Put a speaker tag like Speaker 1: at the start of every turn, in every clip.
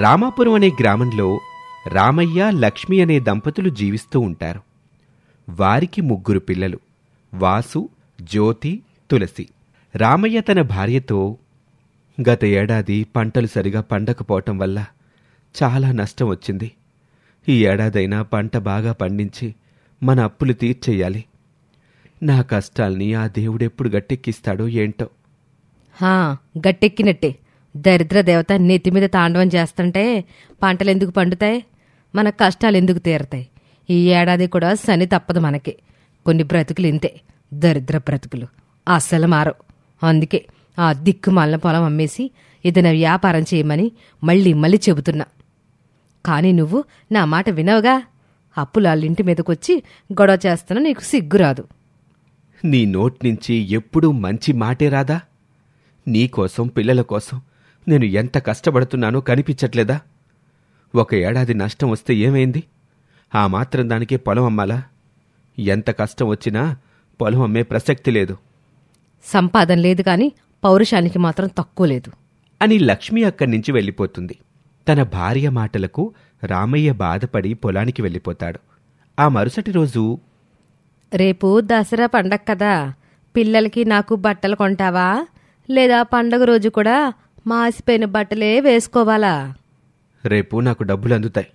Speaker 1: రామాపురం అనే గ్రామంలో రామయ్య, లక్ష్మి అనే దంపతులు జీవిస్తూ ఉంటారు. వారికి 3 పిల్లలు: వాసు, జ్యోతి, తులసి. రామయ్య తన భార్యతో, గత ఏడాది పంటలు సరిగా పండకపోవటం వల్ల చాలా నష్టం వచ్చింది. ఈ ఏడాదైనా పంట బాగా పండించి మన అప్పులు తీర్చెయ్యాలి. నా కష్టాల్ని ఆ దేవుడెప్పుడు గట్టెక్కిస్తాడో ఏంటో.
Speaker 2: గట్టెక్కినట్టే. దరిద్ర దేవత నెత్తిమీద తాండవం చేస్తుంటే పంటలెందుకు పండుతాయి? మన కష్టాలెందుకు తీరతాయి? ఈ ఏడాది కూడా శని తప్పదు మనకి. కొన్ని బ్రతుకులు ఇంతే, దరిద్ర బ్రతుకులు అస్సలు మారవు. అందుకే ఆ దిక్కుమాలిన పొలం అమ్మేసి ఏదైనా వ్యాపారం చేయమని మళ్ళీ చెబుతున్నా. కాని నువ్వు నా మాట వినవుగా. అప్పులు వాళ్ళింటి మీదకొచ్చి గొడవ చేస్తున్నా నీకు సిగ్గురాదు.
Speaker 1: నీ నోట్నుంచి ఎప్పుడూ మంచి మాటే రాదా? నీకోసం, పిల్లల కోసం నేను ఎంత కష్టపడుతున్నానో కనిపించట్లేదా? 1 ఏడాది నష్టం వస్తే ఏమైంది? ఆ మాత్రం దానికే పొలం అమ్మాలా? ఎంత కష్టం వచ్చినా పొలం అమ్మే ప్రసక్తి లేదు.
Speaker 2: సంపాదన లేదు కాని పౌరుషానికి మాత్రం తక్కువ లేదు
Speaker 1: అని లక్ష్మి అక్కడి నుంచి వెళ్ళిపోతుంది. తన భార్య మాటలకు రామయ్య బాధపడి పొలానికి వెళ్ళిపోతాడు. ఆ మరుసటి రోజు,
Speaker 2: రేపు దసరా పండగ కదా, పిల్లలకి నాకు బట్టలు కొంటావా? లేదా పండగ రోజు కూడా మాసిపోయిన బట్టలే వేసుకోవాలా?
Speaker 1: రేపు నాకు డబ్బులు అందుతాయి,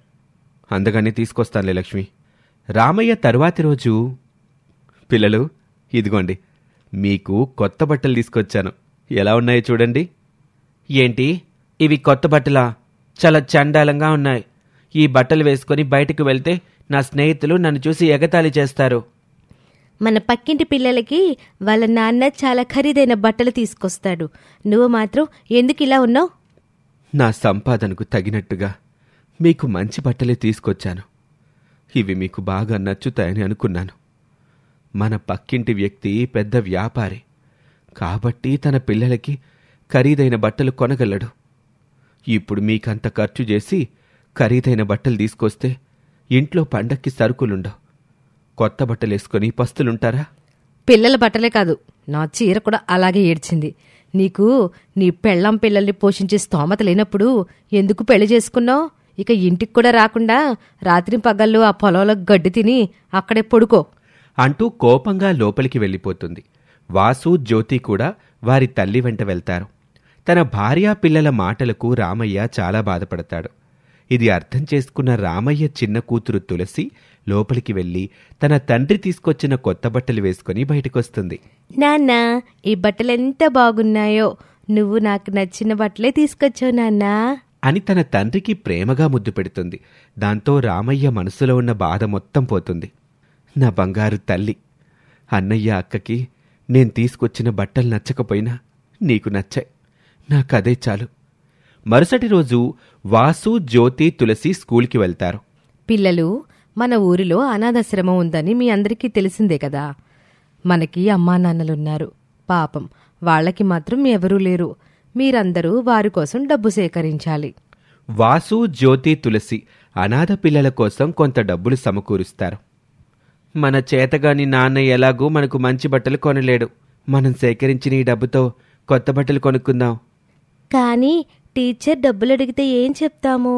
Speaker 1: అందుకని తీసుకొస్తానులే లక్ష్మి. రామయ్య తరువాతి రోజు, పిల్లలు ఇదిగోండి, మీకు కొత్త బట్టలు తీసుకొచ్చాను. ఎలా ఉన్నాయో చూడండి. ఏంటి, ఇవి కొత్త బట్టలా? చాలా చండాలంగా ఉన్నాయి. ఈ బట్టలు వేసుకొని బయటకు వెళ్తే నా స్నేహితులు నన్ను చూసి ఎగతాళి చేస్తారు.
Speaker 2: మన పక్కింటి పిల్లలకి వాళ్ళ నాన్న చాలా ఖరీదైన బట్టలు తీసుకొస్తాడు. నువ్వు మాత్రం ఎందుకు ఇలా ఉన్నావు?
Speaker 1: నా సంపాదనకు తగినట్టుగా మీకు మంచి బట్టలే తీసుకొచ్చాను. ఇవి మీకు బాగా నచ్చుతాయని అనుకున్నాను. మన పక్కింటి వ్యక్తి పెద్ద వ్యాపారి కాబట్టి తన పిల్లలకి ఖరీదైన బట్టలు కొనగలడు. ఇప్పుడు మీకంత ఖర్చు చేసి ఖరీదైన బట్టలు తీసుకొస్తే ఇంట్లో పండక్కి సరుకులుండవు. కొత్త బట్టలేసుకొని పస్తులుంటారా?
Speaker 2: పిల్లల బట్టలే కాదు, నా చీర కూడా అలాగే ఏడ్చింది. నీకు నీ పెళ్ళాం పిల్లల్ని పోషించే స్తోమత లేనప్పుడు ఎందుకు పెళ్లి చేసుకున్నావు? ఇక ఇంటికి కూడా రాకుండా రాత్రి పగళ్ళు ఆ పొలంలో గడ్డి తిని అక్కడే పడుకో
Speaker 1: అంటూ కోపంగా లోపలికి వెళ్ళిపోతుంది. వాసు, జ్యోతి కూడా వారి తల్లి వెంట వెళ్తారు. తన భార్యా పిల్లల మాటలకు రామయ్య చాలా బాధపడతాడు. ఇది అర్థం చేసుకున్న రామయ్య చిన్న కూతురు తులసి లోపలికి వెళ్లి తన తండ్రి తీసుకొచ్చిన కొత్త బట్టలు వేసుకుని బయటకొస్తుంది.
Speaker 2: నాన్న, ఈ బట్టలెంత బాగున్నాయో. నువ్వు నాకు నచ్చిన బట్టలే తీసుకొచ్చావు నాన్నా
Speaker 1: అని తన తండ్రికి ప్రేమగా ముద్దు పెడుతుంది. దాంతో రామయ్య మనసులో ఉన్న బాధ మొత్తం పోతుంది. నా బంగారు తల్లి, అన్నయ్య, అక్కకి నేను తీసుకొచ్చిన బట్టలు నచ్చకపోయినా నీకు నచ్చాయి, నాకదే చాలు. మరుసటి రోజు వాసు, జ్యోతి, తులసి స్కూల్కి వెళ్తారు.
Speaker 2: పిల్లలు, మన ఊరిలో అనాథాశ్రమం ఉందని మీ అందరికీ తెలిసిందే కదా. మనకి అమ్మా నాన్నలున్నారు. పాపం వాళ్లకి మాత్రం ఎవరూ లేరు. మీరందరూ వారి కోసం డబ్బు సేకరించాలి.
Speaker 1: వాసు, జ్యోతి, తులసి అనాథ పిల్లల కోసం కొంత డబ్బులు సమకూరుస్తారు. మన చేతగాని నాన్న ఎలాగూ మనకు మంచి బట్టలు కొనలేడు. మనం సేకరించిన ఈ డబ్బుతో కొత్త బట్టలు కొనుక్కుందాం.
Speaker 2: కానీ టీచర్ డబ్బులు అడిగితే ఏం చెప్తాము?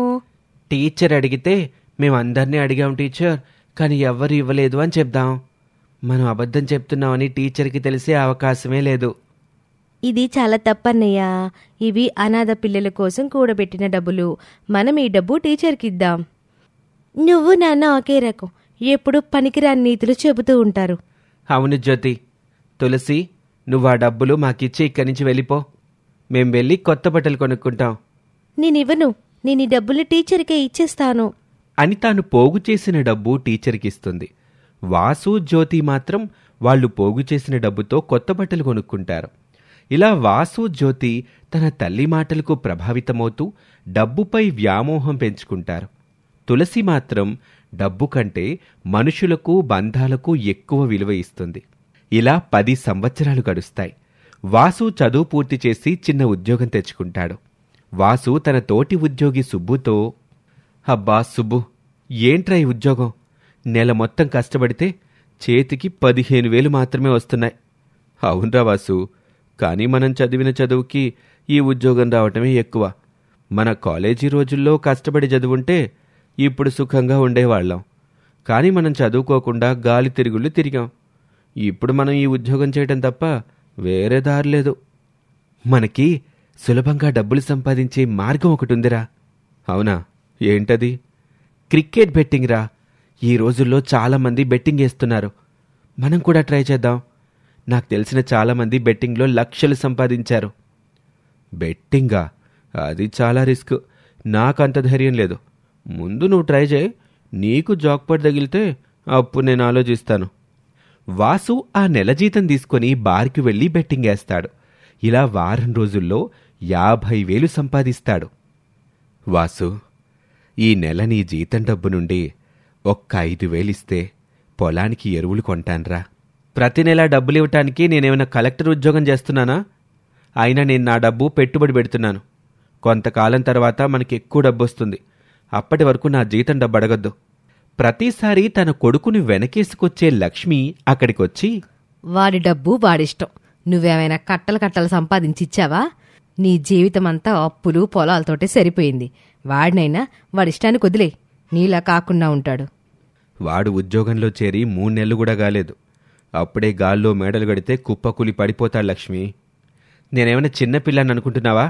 Speaker 1: టీచర్ అడిగితే మేమందరినీ అడిగాం టీచర్, కానీ ఎవ్వరు ఇవ్వలేదు అని చెప్దాం. మనం అబద్ధం చెప్తున్నామని టీచర్కి తెలిసే అవకాశమే లేదు.
Speaker 2: ఇది చాలా తప్పన్నయ్యా. ఇవి అనాథ పిల్లల కోసం కూడబెట్టిన డబ్బులు. మనం ఈ డబ్బు టీచర్కి ఇద్దాం. నువ్వు నాన్న ఒకే రకం, ఎప్పుడు పనికిరాని నీతులు చెబుతూ ఉంటారు.
Speaker 1: అవును జ్యోతి. తులసి, నువ్వు ఆ డబ్బులు మాకిచ్చి ఇక్కడి నుంచి వెళ్ళిపో. మేం వెళ్ళి కొత్త బట్టలు కొనుక్కుంటాం.
Speaker 2: నేనివ్వను, నేను ఈ డబ్బులు టీచర్కే ఇచ్చేస్తాను
Speaker 1: అని తాను పోగు చేసిన డబ్బు టీచర్కిస్తుంది. వాసు, జ్యోతి మాత్రం వాళ్లు పోగు చేసిన డబ్బుతో కొత్త బట్టలు కొనుక్కుంటారు. ఇలా వాసు, జ్యోతి తన తల్లి మాటలకు ప్రభావితమవుతూ డబ్బుపై వ్యామోహం పెంచుకుంటారు. తులసి మాత్రం డబ్బు కంటే మనుషులకు, బంధాలకు ఎక్కువ విలువ ఇస్తుంది. ఇలా 10 సంవత్సరాలు గడుస్తాయి. వాసు చదువు పూర్తి చేసి చిన్న ఉద్యోగం తెచ్చుకుంటాడు. వాసు తన తోటి ఉద్యోగి సుబ్బుతో, అబ్బా సుబ్బు, ఏంట్రా ఈ ఉద్యోగం? నెల మొత్తం కష్టపడితే చేతికి 15,000 మాత్రమే వస్తున్నాయి. అవునరా వాసు, కానీ మనం చదివిన చదువుకి ఈ ఉద్యోగం రావటమే ఎక్కువ. మన కాలేజీ రోజుల్లో కష్టపడి చదువుంటే ఇప్పుడు సుఖంగా ఉండేవాళ్ళం. కానీ మనం చదువుకోకుండా గాలి తిరుగుళ్ళు తిరిగాం. ఇప్పుడు మనం ఈ ఉద్యోగం చేయటం తప్ప వేరే దారి లేదు. మనకి సులభంగా డబ్బులు సంపాదించే మార్గం ఒకటుందిరా. అవునా? ఏంటది? క్రికెట్ బెట్టింగ్ రా. ఈ రోజుల్లో చాలామంది బెట్టింగ్ వేస్తున్నారు. మనం కూడా ట్రై చేద్దాం. నాకు తెలిసిన చాలామంది బెట్టింగ్లో లక్షలు సంపాదించారు. బెట్టింగా? అది చాలా రిస్క్. నాకంత ధైర్యం లేదు. ముందు నువ్వు ట్రై చేయి. నీకు జాక్పాట్ తగిలితే అప్పుడు నేను ఆలోచిస్తాను. వాసు ఆ నెల జీతం తీసుకొని బార్కి వెళ్ళి బెట్టింగ్ వేస్తాడు. ఇలా వారం రోజుల్లో 50,000 సంపాదిస్తాడు. వాసు, ఈ నెల నీ జీతం డబ్బు నుండి ఒక్క 5,000 ఇస్తే పొలానికి ఎరువులు కొంటాన్రా. ప్రతి నెలా డబ్బులివ్వటానికి నేనేమైనా కలెక్టర్ ఉద్యోగం చేస్తున్నానా? అయినా నేను నా డబ్బు పెట్టుబడి పెడుతున్నాను. కొంతకాలం తర్వాత మనకి ఎక్కువ డబ్బు వస్తుంది. అప్పటి వరకు నా జీతం డబ్బు అడగద్దు. ప్రతిసారి తన కొడుకుని వెనకేసుకొచ్చే లక్ష్మి అక్కడికొచ్చి,
Speaker 2: వాడి డబ్బు వాడిష్టం. నువ్వేమైనా కట్టలు సంపాదించిచ్చావా? నీ జీవితమంతా అప్పులు పొలాలతోటే సరిపోయింది. వాడినైనా వాడిష్టానికి వదిలే. నీలా కాకుండా ఉంటాడు.
Speaker 1: వాడు ఉద్యోగంలో చేరి 3 నెలలు కూడా కాలేదు. అప్పుడే గాల్లో మేడలు గడితే కుప్పకూలి పడిపోతాడు లక్ష్మి. నేనేమైనా చిన్నపిల్లని అనుకుంటున్నావా?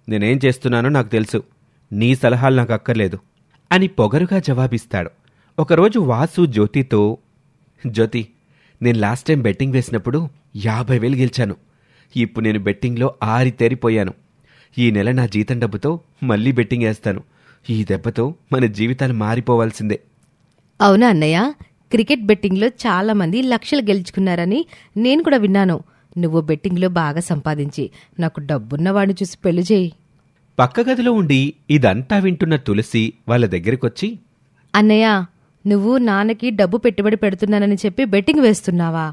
Speaker 1: నేనేం చేస్తున్నానో నాకు తెలుసు. నీ సలహాలు నాకు అక్కర్లేదు అని పొగరుగా జవాబిస్తాడు. ఒకరోజు వాసు జ్యోతితో, జ్యోతి, నేను లాస్ట్ టైం బెట్టింగ్ వేసినప్పుడు 50,000 గెలిచాను. ఇప్పుడు నేను బెట్టింగ్లో ఆరితేరిపోయాను. ఈ నెల నా జీతం డబ్బుతో మళ్ళీ బెట్టింగ్ వేస్తాను. ఈ దెబ్బతో మన జీవితాలు మారిపోవాల్సిందే.
Speaker 2: అవునా అన్నయ్య? క్రికెట్ బెట్టింగ్లో చాలా మంది లక్షలు గెలుచుకున్నారని నేను కూడా విన్నాను. నువ్వు బెట్టింగ్లో బాగా సంపాదించి నాకు డబ్బున్నవాడిని చూసి పెళ్లి చేయి.
Speaker 1: పక్క గదిలో ఉండి ఇదంతా వింటున్న తులసి వాళ్ళ దగ్గరికొచ్చి,
Speaker 2: అన్నయ్య, నువ్వు నాన్నకి డబ్బు పెట్టుబడి పెడుతున్నానని చెప్పి బెట్టింగ్ వేస్తున్నావా?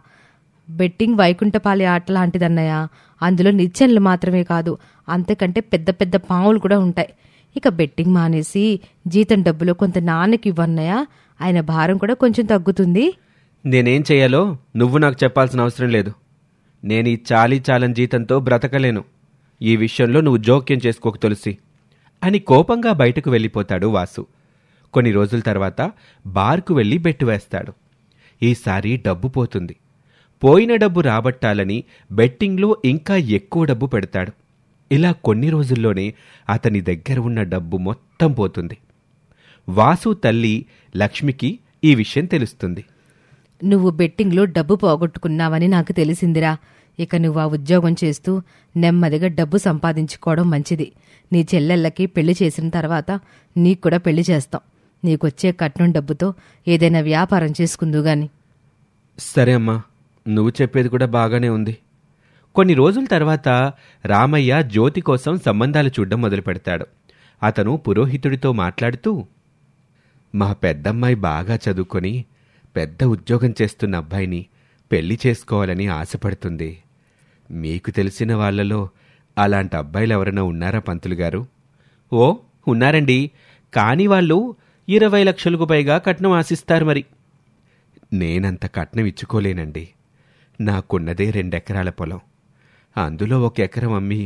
Speaker 2: బెట్టింగ్ వైకుంఠపాలి ఆట లాంటిదన్నయ్య. అందులో నిచ్చెనలు మాత్రమే కాదు, అంతకంటే పెద్ద పెద్ద పాములు కూడా ఉంటాయి. ఇక బెట్టింగ్ మానేసి జీతం డబ్బులో కొంత నాన్నకి ఇవ్వన్నయ్య. ఆయన భారం కూడా కొంచెం తగ్గుతుంది.
Speaker 1: నేనేం చెయ్యాలో నువ్వు నాకు చెప్పాల్సిన అవసరం లేదు. నేను ఈ చాలని జీతంతో బ్రతకలేను. ఈ విషయంలో నువ్వు జోక్యం చేసుకోకు తులసి అని కోపంగా బయటకు వెళ్ళిపోతాడు వాసు. కొన్ని రోజుల తర్వాత బార్కు వెళ్ళి బెట్టు వేస్తాడు. ఈసారి డబ్బు పోతుంది. పోయిన డబ్బు రాబట్టాలని బెట్టింగ్లో ఇంకా ఎక్కువ డబ్బు పెడతాడు. ఇలా కొన్ని రోజుల్లోనే అతని దగ్గర ఉన్న డబ్బు మొత్తం పోతుంది. వాసు తల్లి లక్ష్మికి ఈ విషయం తెలుస్తుంది.
Speaker 2: నువ్వు బెట్టింగ్లో డబ్బు పోగొట్టుకున్నావని నాకు తెలిసిందిరా. ఇక నువ్వు ఆ ఉద్యోగం చేస్తూ నెమ్మదిగా డబ్బు సంపాదించుకోవడం మంచిది. నీ చెల్లెళ్ళకి పెళ్లి చేసిన తర్వాత నీకు కూడా పెళ్లి చేస్తాం. నీకొచ్చే కట్నం డబ్బుతో ఏదైనా వ్యాపారం చేసుకుందుగాని.
Speaker 1: సరే అమ్మా, నువ్వు చెప్పేది కూడా బాగానే ఉంది. కొన్ని రోజుల తర్వాత రామయ్య జ్యోతి కోసం సంబంధాలు చూడ్డం మొదలు పెడతాడు. అతను పురోహితుడితో మాట్లాడుతూ, మా పెద్దమ్మాయి బాగా చదువుకొని పెద్ద ఉద్యోగం చేస్తున్న అబ్బాయిని పెళ్లి చేసుకోవాలని ఆశపడుతుంది. మీకు తెలిసిన వాళ్లలో అలాంటి అబ్బాయిలు ఎవరైనా ఉన్నారా పంతులు గారు? ఓ, ఉన్నారండి. కాని వాళ్ళు 20 లక్షలకు పైగా కట్నం ఆశిస్తారు. మరి నేనంత కట్నం ఇచ్చుకోలేనండి. నాకున్నదే 2 ఎకరాల పొలం. అందులో 1 ఎకరం అమ్మి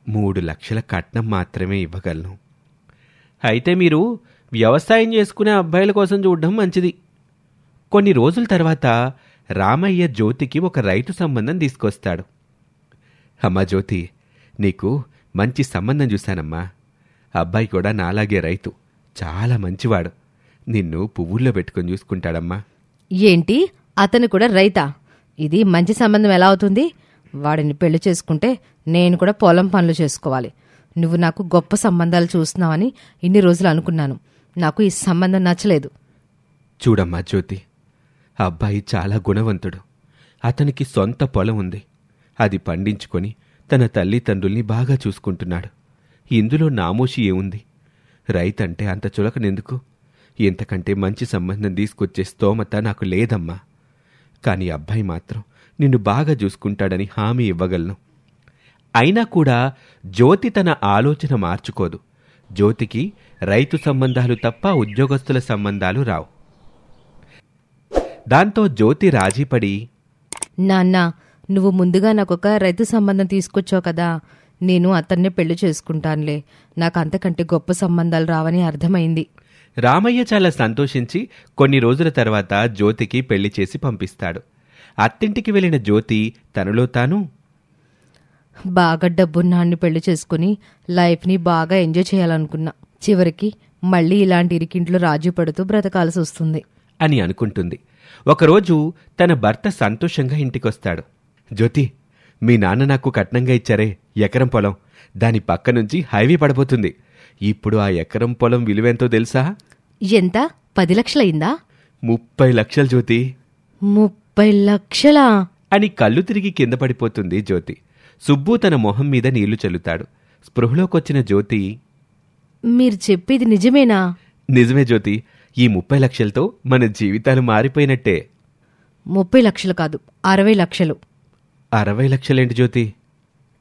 Speaker 1: 3 లక్షల కట్నం మాత్రమే ఇవ్వగలను. అయితే మీరు వ్యవసాయం చేసుకునే అబ్బాయిల కోసం చూడడం మంచిది. కొన్ని రోజుల తర్వాత రామయ్య జ్యోతికి ఒక రైతు సంబంధం తీసుకొస్తాడు. అమ్మా జ్యోతి, నీకు మంచి సంబంధం చూశానమ్మా. అబ్బాయి కూడా నాలాగే రైతు. చాలా మంచివాడు. నిన్ను పువ్వుల్లో పెట్టుకుని చూసుకుంటాడమ్మా.
Speaker 2: ఏంటి, అతను కూడా రైతా? ఇది మంచి సంబంధం ఎలా అవుతుంది? వాడిని పెళ్లి చేసుకుంటే నేను కూడా పొలం పనులు చేసుకోవాలి. నువ్వు నాకు గొప్ప సంబంధాలు చూస్తున్నావని ఇన్ని రోజులు అనుకున్నాను. నాకు ఈ సంబంధం నచ్చలేదు.
Speaker 1: చూడమ్మా జ్యోతి, అబ్బాయి చాలా గుణవంతుడు. అతనికి సొంత పొలం ఉంది. అది పండించుకొని తన తల్లిదండ్రుల్ని బాగా చూసుకుంటున్నాడు. ఇందులో నామోషి ఏముంది? రైతంటే అంత చులకనెందుకు? ఇంతకంటే మంచి సంబంధం తీసుకొచ్చే స్తోమత నాకు లేదమ్మా. కాని అబ్బాయి మాత్రం నిన్ను బాగా చూసుకుంటాడని హామీ ఇవ్వగలను. అయినా కూడా జ్యోతి తన ఆలోచన మార్చుకోదు. జ్యోతికి రైతు సంబంధాలు తప్ప ఉద్యోగస్తుల సంబంధాలు రావు. దాంతో జ్యోతి రాజీపడి,
Speaker 2: నాన్నా, నువ్వు ముందుగా నాకొక రైతు సంబంధం తీసుకొచ్చావు కదా, నేను అతన్నే పెళ్లి చేసుకుంటానులే. నాకు అంతకంటే గొప్ప సంబంధాలు రావని అర్థమైంది.
Speaker 1: రామయ్య చాలా సంతోషించి కొన్ని రోజుల తర్వాత జ్యోతికి పెళ్లి చేసి పంపిస్తాడు. అత్తింటికి వెళ్లిన జ్యోతి తనలో తాను,
Speaker 2: బాగా డబ్బున్నాన్ని పెళ్లి చేసుకుని లైఫ్ని బాగా ఎంజాయ్ చేయాలనుకున్నా. చివరికి మళ్ళీ ఇలాంటి ఇరికింట్లో రాజీ పడుతూ బ్రతకాల్సి వస్తుంది
Speaker 1: అని అనుకుంటుంది. ఒకరోజు తన భర్త సంతోషంగా ఇంటికొస్తాడు. జ్యోతి, మీ నాన్న నాకు కట్నంగా ఇచ్చారే ఎకరం పొలం, దాని పక్క నుంచి హైవే పడబోతుంది. ఇప్పుడు ఆ ఎకరం పొలం విలువెంతో తెలుసా?
Speaker 2: ఎంత? 10 లక్షలయిందా?
Speaker 1: 30 లక్షలు జ్యోతి.
Speaker 2: 30 లక్షలా?
Speaker 1: అని కళ్ళు తిరిగి కింద పడిపోతుంది జ్యోతి. సుబ్బు తన మొహం మీద నీళ్లు చల్లుతాడు. స్పృహలోకొచ్చిన జ్యోతి,
Speaker 2: మీరు చెప్పేది నిజమేనా?
Speaker 1: నిజమే జ్యోతి, ఈ 30 లక్షలతో మన జీవితాలు మారిపోయినట్టే.
Speaker 2: 30 లక్షలు కాదు, 60 లక్షలు.
Speaker 1: 60 లక్షలేంటి జ్యోతి?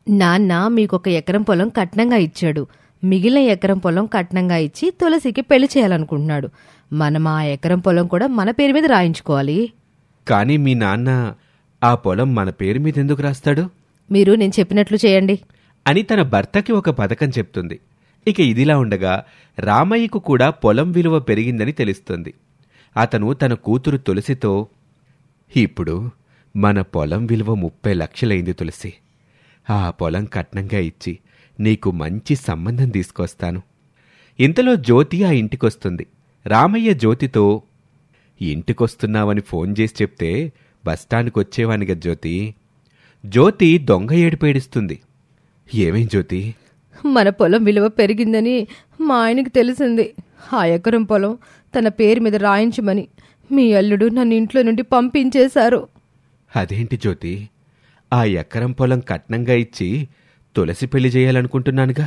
Speaker 2: నాన్న మీకొక ఎకరం పొలం కట్నంగా ఇచ్చాడు. మిగిలిన ఎకరం పొలం కట్నంగా ఇచ్చి తులసికి పెళ్లి చేయాలనుకుంటున్నాడు. మనం ఆ ఎకరం పొలం కూడా మన పేరు మీద రాయించుకోవాలి.
Speaker 1: కానీ మీ నాన్న ఆ పొలం మన పేరు మీద ఎందుకు రాస్తాడు?
Speaker 2: మీరు నేను చెప్పినట్లు చేయండి
Speaker 1: అని తన భర్తకి ఒక పథకం చెప్తుంది. ఇక ఇదిలా ఉండగా రామయ్యకు కూడా పొలం విలువ పెరిగిందని తెలుస్తుంది. అతను తన కూతురు తులసితో, ఇప్పుడు మన పొలం విలువ 30 లక్షలైంది తులసి. ఆ పొలం కట్నంగా ఇచ్చి నీకు మంచి సంబంధం తీసుకొస్తాను. ఇంతలో జ్యోతి ఆ ఇంటికొస్తుంది. రామయ్య జ్యోతితో, ఇంటికొస్తున్నావని ఫోన్ చేసి చెప్తే బస్టాండ్కొచ్చేవానిగా జ్యోతి. జ్యోతి దొంగ ఏడుపేడుస్తుంది. ఏమేం జ్యోతి?
Speaker 2: మన పొలం విలువ పెరిగిందని మా ఆయనకి తెలిసింది. ఆ ఎకరం పొలం తన పేరు మీద రాయించమని మీ అల్లుడు నన్ను ఇంట్లో నుండి పంపించేశారు.
Speaker 1: అదేంటి జ్యోతి, ఆ ఎకరం పొలం కట్నంగా ఇచ్చి తులసి పెళ్లి చేయాలనుకుంటున్నానుగా.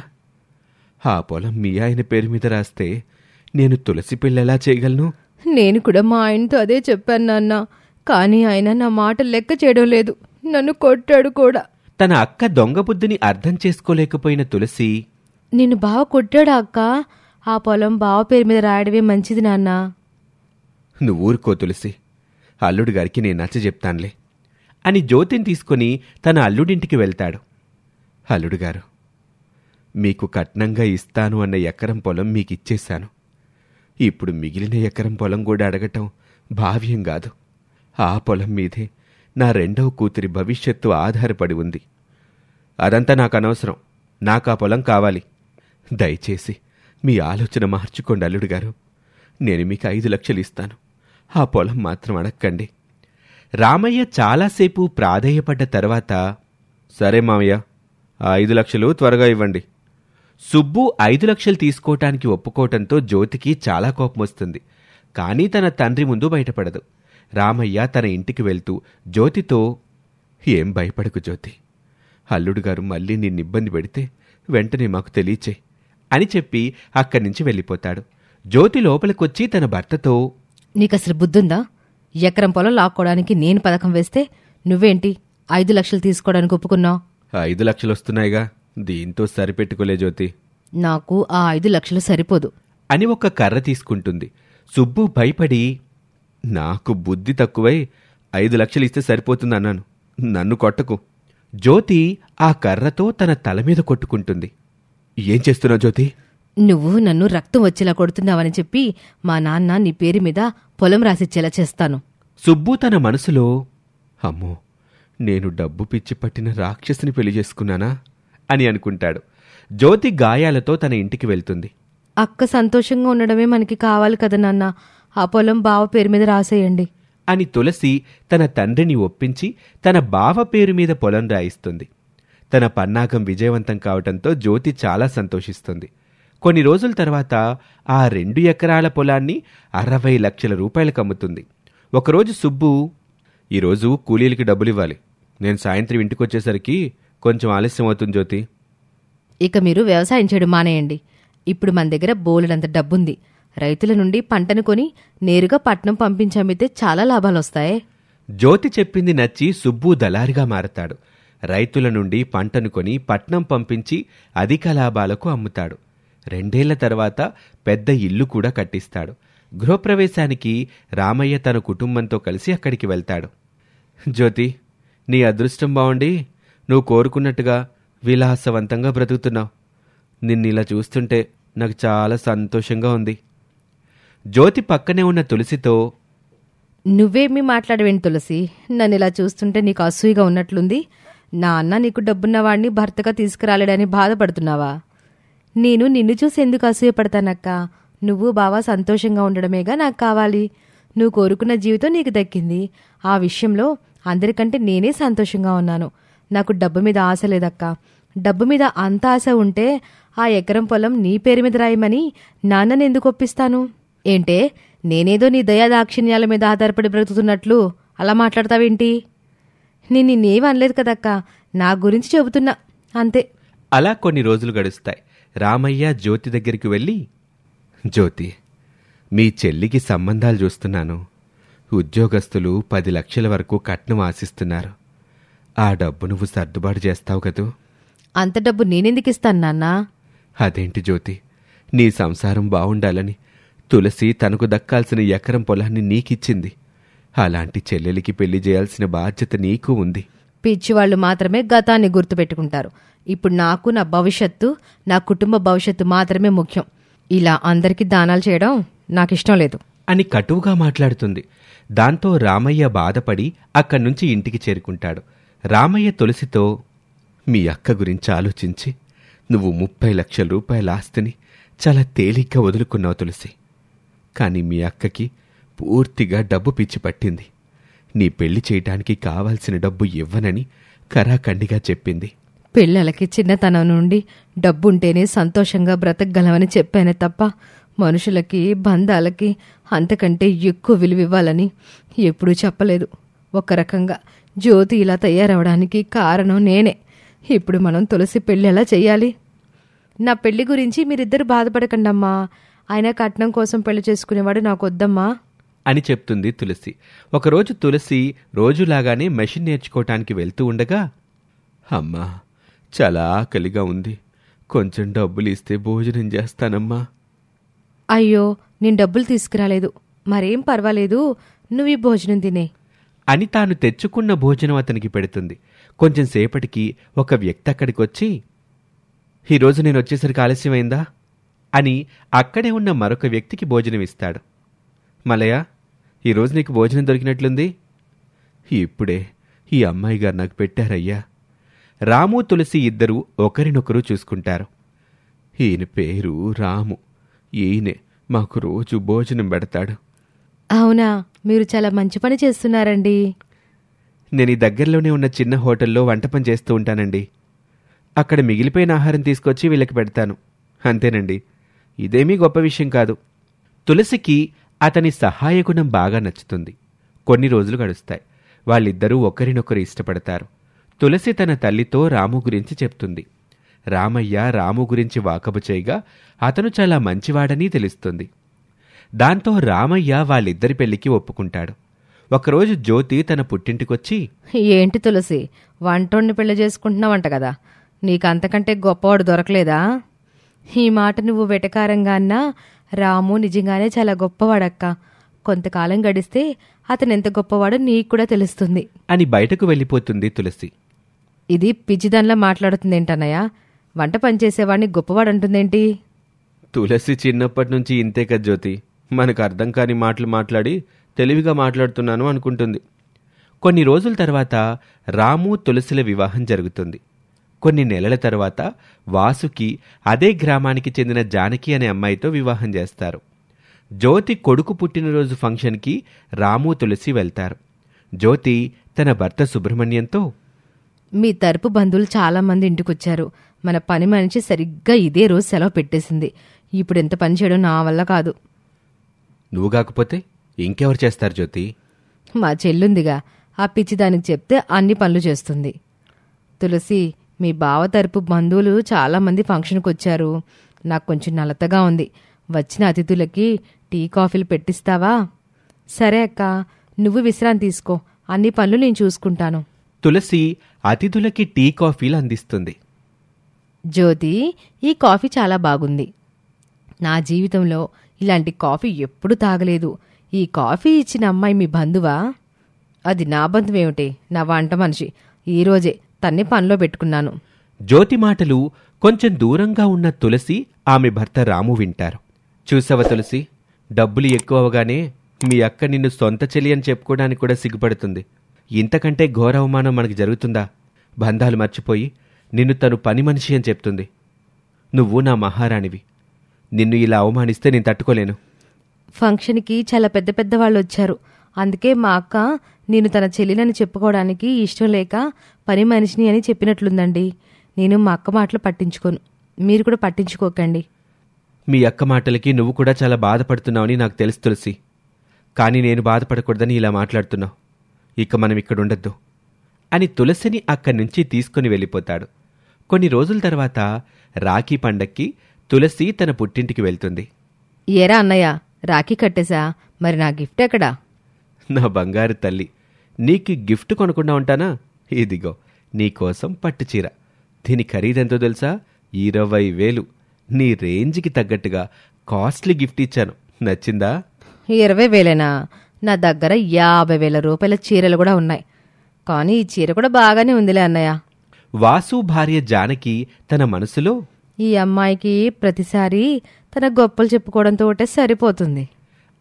Speaker 1: ఆ పొలం మీ ఆయన పేరు మీద రాస్తే నేను తులసి పెళ్ళెలా చేయగలను?
Speaker 2: నేను కూడా మా ఆయనతో అదే చెప్పాను నాన్న. కానీ ఆయన నా మాట లెక్క చేయడం లేదు, నన్ను కొట్టాడు కూడా.
Speaker 1: తన అక్క దొంగ బుద్ధిని అర్థం చేసుకోలేకపోయిన తులసి,
Speaker 2: నిన్ను బావ కొట్టాడా అక్క? ఆ పొలం బావ పేరు మీద రాయడమే మంచిది నాన్న.
Speaker 1: నువ్వు ఊరుకో తులసి, అల్లుడు గారికి నేను నచ్చ చెప్తానులే అని జ్యోతిని తీసుకుని తన అల్లుడింటికి వెళ్తాడు. అల్లుడుగారు, మీకు కట్నంగా ఇస్తాను అన్న ఎకరం పొలం మీకిచ్చేశాను. ఇప్పుడు మిగిలిన ఎకరం పొలం కూడా అడగటం భావ్యం కాదు. ఆ పొలం మీదే నా రెండవ కూతురి భవిష్యత్తు ఆధారపడి ఉంది. అదంతా నాకు అనవసరం. నాకు ఆ పొలం కావాలి. దయచేసి మీ ఆలోచన మార్చుకోండి అల్లుడుగారు. నేను మీకు 5 లక్షలు ఇస్తాను. ఆ పొలం మాత్రం అడక్కండి. రామయ్య చాలాసేపు ప్రాధేయపడ్డ తర్వాత, సరే మామయ్య, ఆ 5 లక్షలు త్వరగా ఇవ్వండి. సుబ్బు 5 లక్షలు తీసుకోవటానికి ఒప్పుకోవటంతో జ్యోతికి చాలా కోపం వస్తుంది. కానీ తన తండ్రి ముందు బయటపడదు. రామయ్య తన ఇంటికి వెళ్తూ జ్యోతితో, ఏం భయపడకు జ్యోతి, అల్లుడుగారు మళ్ళీ నిన్నిబ్బంది పెడితే వెంటనే మాకు తెలియచే అని చెప్పి అక్కడి నుంచి వెళ్ళిపోతాడు. జ్యోతి లోపలికొచ్చి తన భర్తతో,
Speaker 2: నీకసలు బుద్ధుందా? ఎకరం పొలం లాక్కోవడానికి నేను పథకం వేస్తే నువ్వేంటి 5 లక్షలు తీసుకోవడానికి ఒప్పుకున్నావు?
Speaker 1: 5 లక్షలు వస్తున్నాయిగా, దీంతో సరిపెట్టుకోలే జ్యోతి.
Speaker 2: నాకు ఆ 5 లక్షలు సరిపోదు
Speaker 1: అని ఒక కర్ర తీసుకుంటుంది. సుబ్బు భయపడి, నాకు బుద్ధి తక్కువై 5 లక్షలు ఇస్తే సరిపోతుందన్నాను, నన్ను కొట్టకు. జ్యోతి ఆ కర్రతో తన తల మీద కొట్టుకుంటుంది. ఏం చేస్తున్నావు జ్యోతి?
Speaker 2: నువ్వు నన్ను రక్తం వచ్చేలా కొడుతున్నావని చెప్పి మా నాన్న నీ పేరు మీద పొలం రాసిచ్చేలా చేస్తాను.
Speaker 1: సుబ్బు తన మనసులో, అమ్మో, నేను డబ్బు పిచ్చి పట్టిన రాక్షసిని పెళ్లి చేసుకున్నానా అని అనుకుంటాడు. జ్యోతి గాయాలతో తన ఇంటికి వెళ్తుంది.
Speaker 2: అక్క సంతోషంగా ఉండడమే మనకి కావాలి కదా నాన్న. ఆ పొలం బావ పేరు మీద రాసేయండి
Speaker 1: అని తులసి తన తండ్రిని ఒప్పించి తన బావ పేరు మీద పొలం రాయిస్తుంది. తన పన్నాగం విజయవంతం కావటంతో జ్యోతి చాలా సంతోషిస్తుంది. కొన్ని రోజుల తర్వాత ఆ 2 ఎకరాల పొలాన్ని 60 లక్షల రూపాయలకు అమ్ముతుంది. ఒకరోజు సుబ్బు, ఈరోజు కూలీలకి డబ్బులివ్వాలి, నేను సాయంత్రం ఇంటికొచ్చేసరికి కొంచెం ఆలస్యం అవుతుంది జ్యోతి.
Speaker 2: ఇక మీరు వ్యవసాయం చేయడం మానేయండి. ఇప్పుడు మన దగ్గర బోలెడంత డబ్బుంది. రైతుల నుండి పంటను కొని నేరుగా పట్నం పంపించమ్మితే చాలా లాభాలొస్తాయి.
Speaker 1: జ్యోతి చెప్పింది నచ్చి సుబ్బు దళారిగా మారతాడు. రైతుల నుండి పంటను కొని పట్నం పంపించి అధిక లాభాలకు అమ్ముతాడు. 2 ఏళ్ల తర్వాత పెద్ద ఇల్లు కూడా కట్టిస్తాడు. గృహప్రవేశానికి రామయ్య తన కుటుంబంతో కలిసి అక్కడికి వెళ్తాడు. జ్యోతి, నీ అదృష్టం బావుండి నువ్వు కోరుకున్నట్టుగా విలాసవంతంగా బ్రతుకుతున్నావు. నిన్నిలా చూస్తుంటే నాకు చాలా సంతోషంగా ఉంది. జ్యోతి పక్కనే ఉన్న తులసితో,
Speaker 2: నువ్వేమీ మాట్లాడవేంటి తులసి? నన్ను ఇలా చూస్తుంటే నీకు అసూయగా ఉన్నట్లుంది. నా అన్న నీకు డబ్బున్నవాడిని భర్తగా తీసుకురాలేడని బాధపడుతున్నావా? నేను నిన్ను చూసి ఎందుకు అసూయపడతానక్క? నువ్వు బావా సంతోషంగా ఉండడమేగా నాకు కావాలి. నువ్వు కోరుకున్న జీవితం నీకు దక్కింది. ఆ విషయంలో అందరికంటే నేనే సంతోషంగా ఉన్నాను. నాకు డబ్బు మీద ఆశ లేదక్క. డబ్బు మీద అంత ఆశ ఉంటే ఆ ఎకరం పొలం నీ పేరు మీద రాయమని నాన్నని ఎందుకు ఒప్పిస్తాను? ఏంటే, నేనేదో నీ దయాదాక్షిణ్యాల మీద ఆధారపడి బ్రతుకుతున్నట్లు అలా మాట్లాడతావేంటి? నేను నిన్నేం అనలేదు కదక్క, నా గురించి చెబుతున్నా అంతే.
Speaker 1: అలా కొన్ని రోజులు గడుస్తాయి. రామయ్య జ్యోతి దగ్గరికి వెళ్ళి, జ్యోతి, మీ చెల్లికి సంబంధాలు చూస్తున్నాను. ఉద్యోగస్తులు 10 లక్షల వరకు కట్నం ఆశిస్తున్నారు. ఆ డబ్బు నువ్వు సర్దుబాటు చేస్తావు కదూ?
Speaker 2: అంత డబ్బు నేనెందుకిస్తాను నాన్నా?
Speaker 1: అదేంటి జ్యోతి, నీ సంసారం బావుండాలని తులసి తనకు దక్కాల్సిన ఎకరం పొలాన్ని నీకిచ్చింది. అలాంటి చెల్లెలికి పెళ్లి చేయాల్సిన బాధ్యత నీకు ఉంది.
Speaker 2: పిచ్చివాళ్లు మాత్రమే గతాన్ని గుర్తుపెట్టుకుంటారు. ఇప్పుడు నాకు నా భవిష్యత్తు, నా కుటుంబ భవిష్యత్తు మాత్రమే ముఖ్యం. ఇలా అందరికీ దానాలు చేయడం నాకిష్టం లేదు
Speaker 1: అని కటువుగా మాట్లాడుతుంది. దాంతో రామయ్య బాధపడి అక్కడ్నుంచి ఇంటికి చేరుకుంటాడు. రామయ్య తులసితో, మీ అక్క గురించి ఆలోచించి నువ్వు 30 లక్షల రూపాయల ఆస్తిని చాలా తేలిగ్గా వదులుకున్నావు తులసి. కాని మీ అక్కకి పూర్తిగా డబ్బు పిచ్చి పట్టింది. నీ పెళ్లి చేయటానికి కావాల్సిన డబ్బు ఇవ్వనని కరాఖండిగా చెప్పింది.
Speaker 2: పిల్లలకి చిన్నతనం నుండి డబ్బుంటేనే సంతోషంగా బ్రతకగలమని చెప్పానే తప్ప మనుషులకి, బంధాలకి అంతకంటే ఎక్కువ విలువివ్వాలని ఎప్పుడూ చెప్పలేదు. ఒక రకంగా జ్యోతి ఇలా తయారవడానికి కారణం నేనే. ఇప్పుడు మనం తులసి పెళ్ళి ఎలా చెయ్యాలి? నా పెళ్లి గురించి మీరిద్దరు బాధపడకండమ్మా. ఆయన కట్నం కోసం పెళ్లి చేసుకునేవాడు నాకొద్దమ్మా
Speaker 1: అని చెప్తుంది తులసి. ఒకరోజు తులసి రోజులాగానే మెషిన్ నేర్చుకోవటానికి వెళ్తూ ఉండగా, అమ్మా, చాలా ఆకలిగా ఉంది. కొంచెం డబ్బులు ఇస్తే భోజనం చేస్తానమ్మా.
Speaker 2: అయ్యో, నేను డబ్బులు తీసుకురాలేదు. మరేం పర్వాలేదు, నువ్వు ఈ భోజనం తినే
Speaker 1: అని తాను తెచ్చుకున్న భోజనం అతనికి పెడుతుంది. కొంచెం సేపటికి ఒక వ్యక్తి అక్కడికొచ్చి, ఈరోజు నేను వచ్చేసరికి ఆలస్యమైందా అని అక్కడే ఉన్న మరొక వ్యక్తికి భోజనం ఇస్తాడు. మలయ, ఈరోజు నీకు భోజనం దొరికినట్లుంది. ఇప్పుడే ఈ అమ్మాయి గారు నాకు పెట్టారయ్యా. రాము తులసి ఇద్దరూ ఒకరినొకరు చూసుకుంటారు. ఈయన పేరు రాము. ఈయనే మాకు రోజు భోజనం పెడతాడు.
Speaker 2: అవునా, మీరు చాలా మంచి పని చేస్తున్నారండి.
Speaker 1: నేను ఈ దగ్గరలోనే ఉన్న చిన్న హోటల్లో వంట పని చేస్తూ ఉంటానండి. అక్కడ మిగిలిపోయిన ఆహారం తీసుకొచ్చి వీళ్ళకి పెడతాను. అంతేనండి, ఇదేమీ గొప్ప విషయం కాదు. తులసికి అతని సహాయగుణం బాగా నచ్చుతుంది. కొన్ని రోజులు గడుస్తాయి. వాళ్ళిద్దరూ ఒకరినొకరు ఇష్టపడతారు. తులసి తన తల్లితో రాము గురించి చెప్తుంది. రామయ్య రాము గురించి వాకబు చేయగా అతను చాలా మంచివాడని తెలుస్తుంది. దాంతో రామయ్య వాళ్ళిద్దరి పెళ్లికి ఒప్పుకుంటాడు. ఒకరోజు జ్యోతి తన పుట్టింటికొచ్చి,
Speaker 2: ఏంటి తులసి, వంటోడిని పెళ్లి చేసుకుంటున్నావంట కదా, నీకంతకంటే గొప్పవాడు దొరకలేదా? ఈ మాట నువ్వు వెటకారంగా అన్నా రాము నిజంగానే చాలా గొప్పవాడక్క. కొంతకాలం గడిస్తే అతనెంత గొప్పవాడో నీకు కూడా తెలుస్తుంది
Speaker 1: అని బయటకు వెళ్ళిపోతుంది తులసి.
Speaker 2: ఇది పిచ్చిదానిలా మాట్లాడుతుందేంటన్నయ్య? వంట పనిచేసేవాడిని గొప్పవాడంటుందేంటి?
Speaker 1: తులసి చిన్నప్పటి నుంచి ఇంతే కదా జ్యోతి, మనకు అర్థం కాని మాటలు మాట్లాడి తెలివిగా మాట్లాడుతున్నాను అనుకుంటుంది. కొన్ని రోజుల తర్వాత రాము తులసిల వివాహం జరుగుతుంది. కొన్ని నెలల తర్వాత వాసుకి అదే గ్రామానికి చెందిన జానకి అనే అమ్మాయితో వివాహం చేస్తారు. జ్యోతి కొడుకు పుట్టినరోజు ఫంక్షన్కి రాము తులసి వెళ్తారు. జ్యోతి తన భర్త సుబ్రహ్మణ్యంతో,
Speaker 2: మీ తరపు బంధువులు చాలా మంది ఇంటికొచ్చారు. మన పని మనిషి సరిగ్గా ఇదే రోజు సెలవు పెట్టేసింది. ఇప్పుడు ఎంత పని చేయడం నా వల్ల కాదు.
Speaker 1: నువ్వు కాకపోతే ఇంకెవరు చేస్తారు జ్యోతి?
Speaker 2: మా చెల్లుందిగా, ఆ పిచ్చిదానికి చెప్తే అన్ని పనులు చేస్తుంది. తులసి, మీ బావ తరపు బంధువులు చాలామంది ఫంక్షన్కి వచ్చారు. నాకు కొంచెం నలతగా ఉంది. వచ్చిన అతిథులకి టీ కాఫీలు పెట్టిస్తావా? సరే అక్క, నువ్వు విశ్రాంతి తీసుకో. అన్ని పనులు నేను చూసుకుంటాను.
Speaker 1: తులసి అతిథులకి టీ కాఫీలు అందిస్తుంది.
Speaker 2: జ్యోతి, ఈ కాఫీ చాలా బాగుంది. నా జీవితంలో ఇలాంటి కాఫీ ఎప్పుడూ తాగలేదు. ఈ కాఫీ ఇచ్చిన అమ్మాయి మీ బంధువా? అది నా బంధువేమిటి, నా వంట మనిషి. ఈరోజే తన్ని పనిలో పెట్టుకున్నాను.
Speaker 1: జ్యోతి మాటలు కొంచెం దూరంగా ఉన్న తులసి ఆమె భర్త రాము వింటారు. చూసావా తులసి, డబ్బులు ఎక్కువ అవగానే మీ అక్క నిన్ను సొంత చెల్లి అని చెప్పుకోవడానికి కూడా సిగ్గుపడుతుంది. ఇంతకంటే ఘోర అవమానం మనకి జరుగుతుందా? బంధాలు మర్చిపోయి నిన్ను తను పని మనిషి అని చెప్తుంది. నువ్వు నా మహారాణివి. నిన్ను ఇలా అవమానిస్తే నేను తట్టుకోలేను.
Speaker 2: ఫంక్షన్కి చాలా పెద్ద పెద్ద వాళ్ళు వచ్చారు. అందుకే మా అక్క నేను తన చెల్లినని చెప్పుకోవడానికి ఇష్టం లేక పని మనిషిని అని చెప్పినట్లుందండి. నేను మా అక్క మాటలు పట్టించుకోను, మీరు కూడా పట్టించుకోకండి.
Speaker 1: మీ అక్క మాటలకి నువ్వు కూడా చాలా బాధపడుతున్నావని నాకు తెలుసు తులసి. కానీ నేను బాధపడకూడదని ఇలా మాట్లాడుతున్నావు. ఇక మనం ఇక్కడుండొద్దు అని తులసిని అక్కడి నుంచి తీసుకుని వెళ్ళిపోతాడు. కొన్ని రోజుల తర్వాత రాఖీ పండక్కి తులసి తన పుట్టింటికి వెళ్తుంది.
Speaker 2: ఏరా అన్నయ్య, రాఖీ కట్టేశా, మరి నా గిఫ్ట్ ఎక్కడా?
Speaker 1: నా బంగారు తల్లి, నీకు గిఫ్ట్ కొనకుండా ఉంటానా? ఇదిగో నీకోసం పట్టుచీర. దీని ఖరీదెంతో తెలుసా? 20,000. నీ రేంజ్కి తగ్గట్టుగా కాస్ట్లీ గిఫ్ట్ ఇచ్చాను. నచ్చిందా?
Speaker 2: 20,000? నా దగ్గర 50,000 రూపాయల చీరలు కూడా ఉన్నాయి. కానీ ఈ చీర కూడా బాగానే ఉందిలే అన్నయ్య.
Speaker 1: వాసు భార్య జానకి తన మనసులో,
Speaker 2: ఈ అమ్మాయికి ప్రతిసారి తన గొప్పలు చెప్పుకోవడంతో ఒకటే సరిపోతుంది.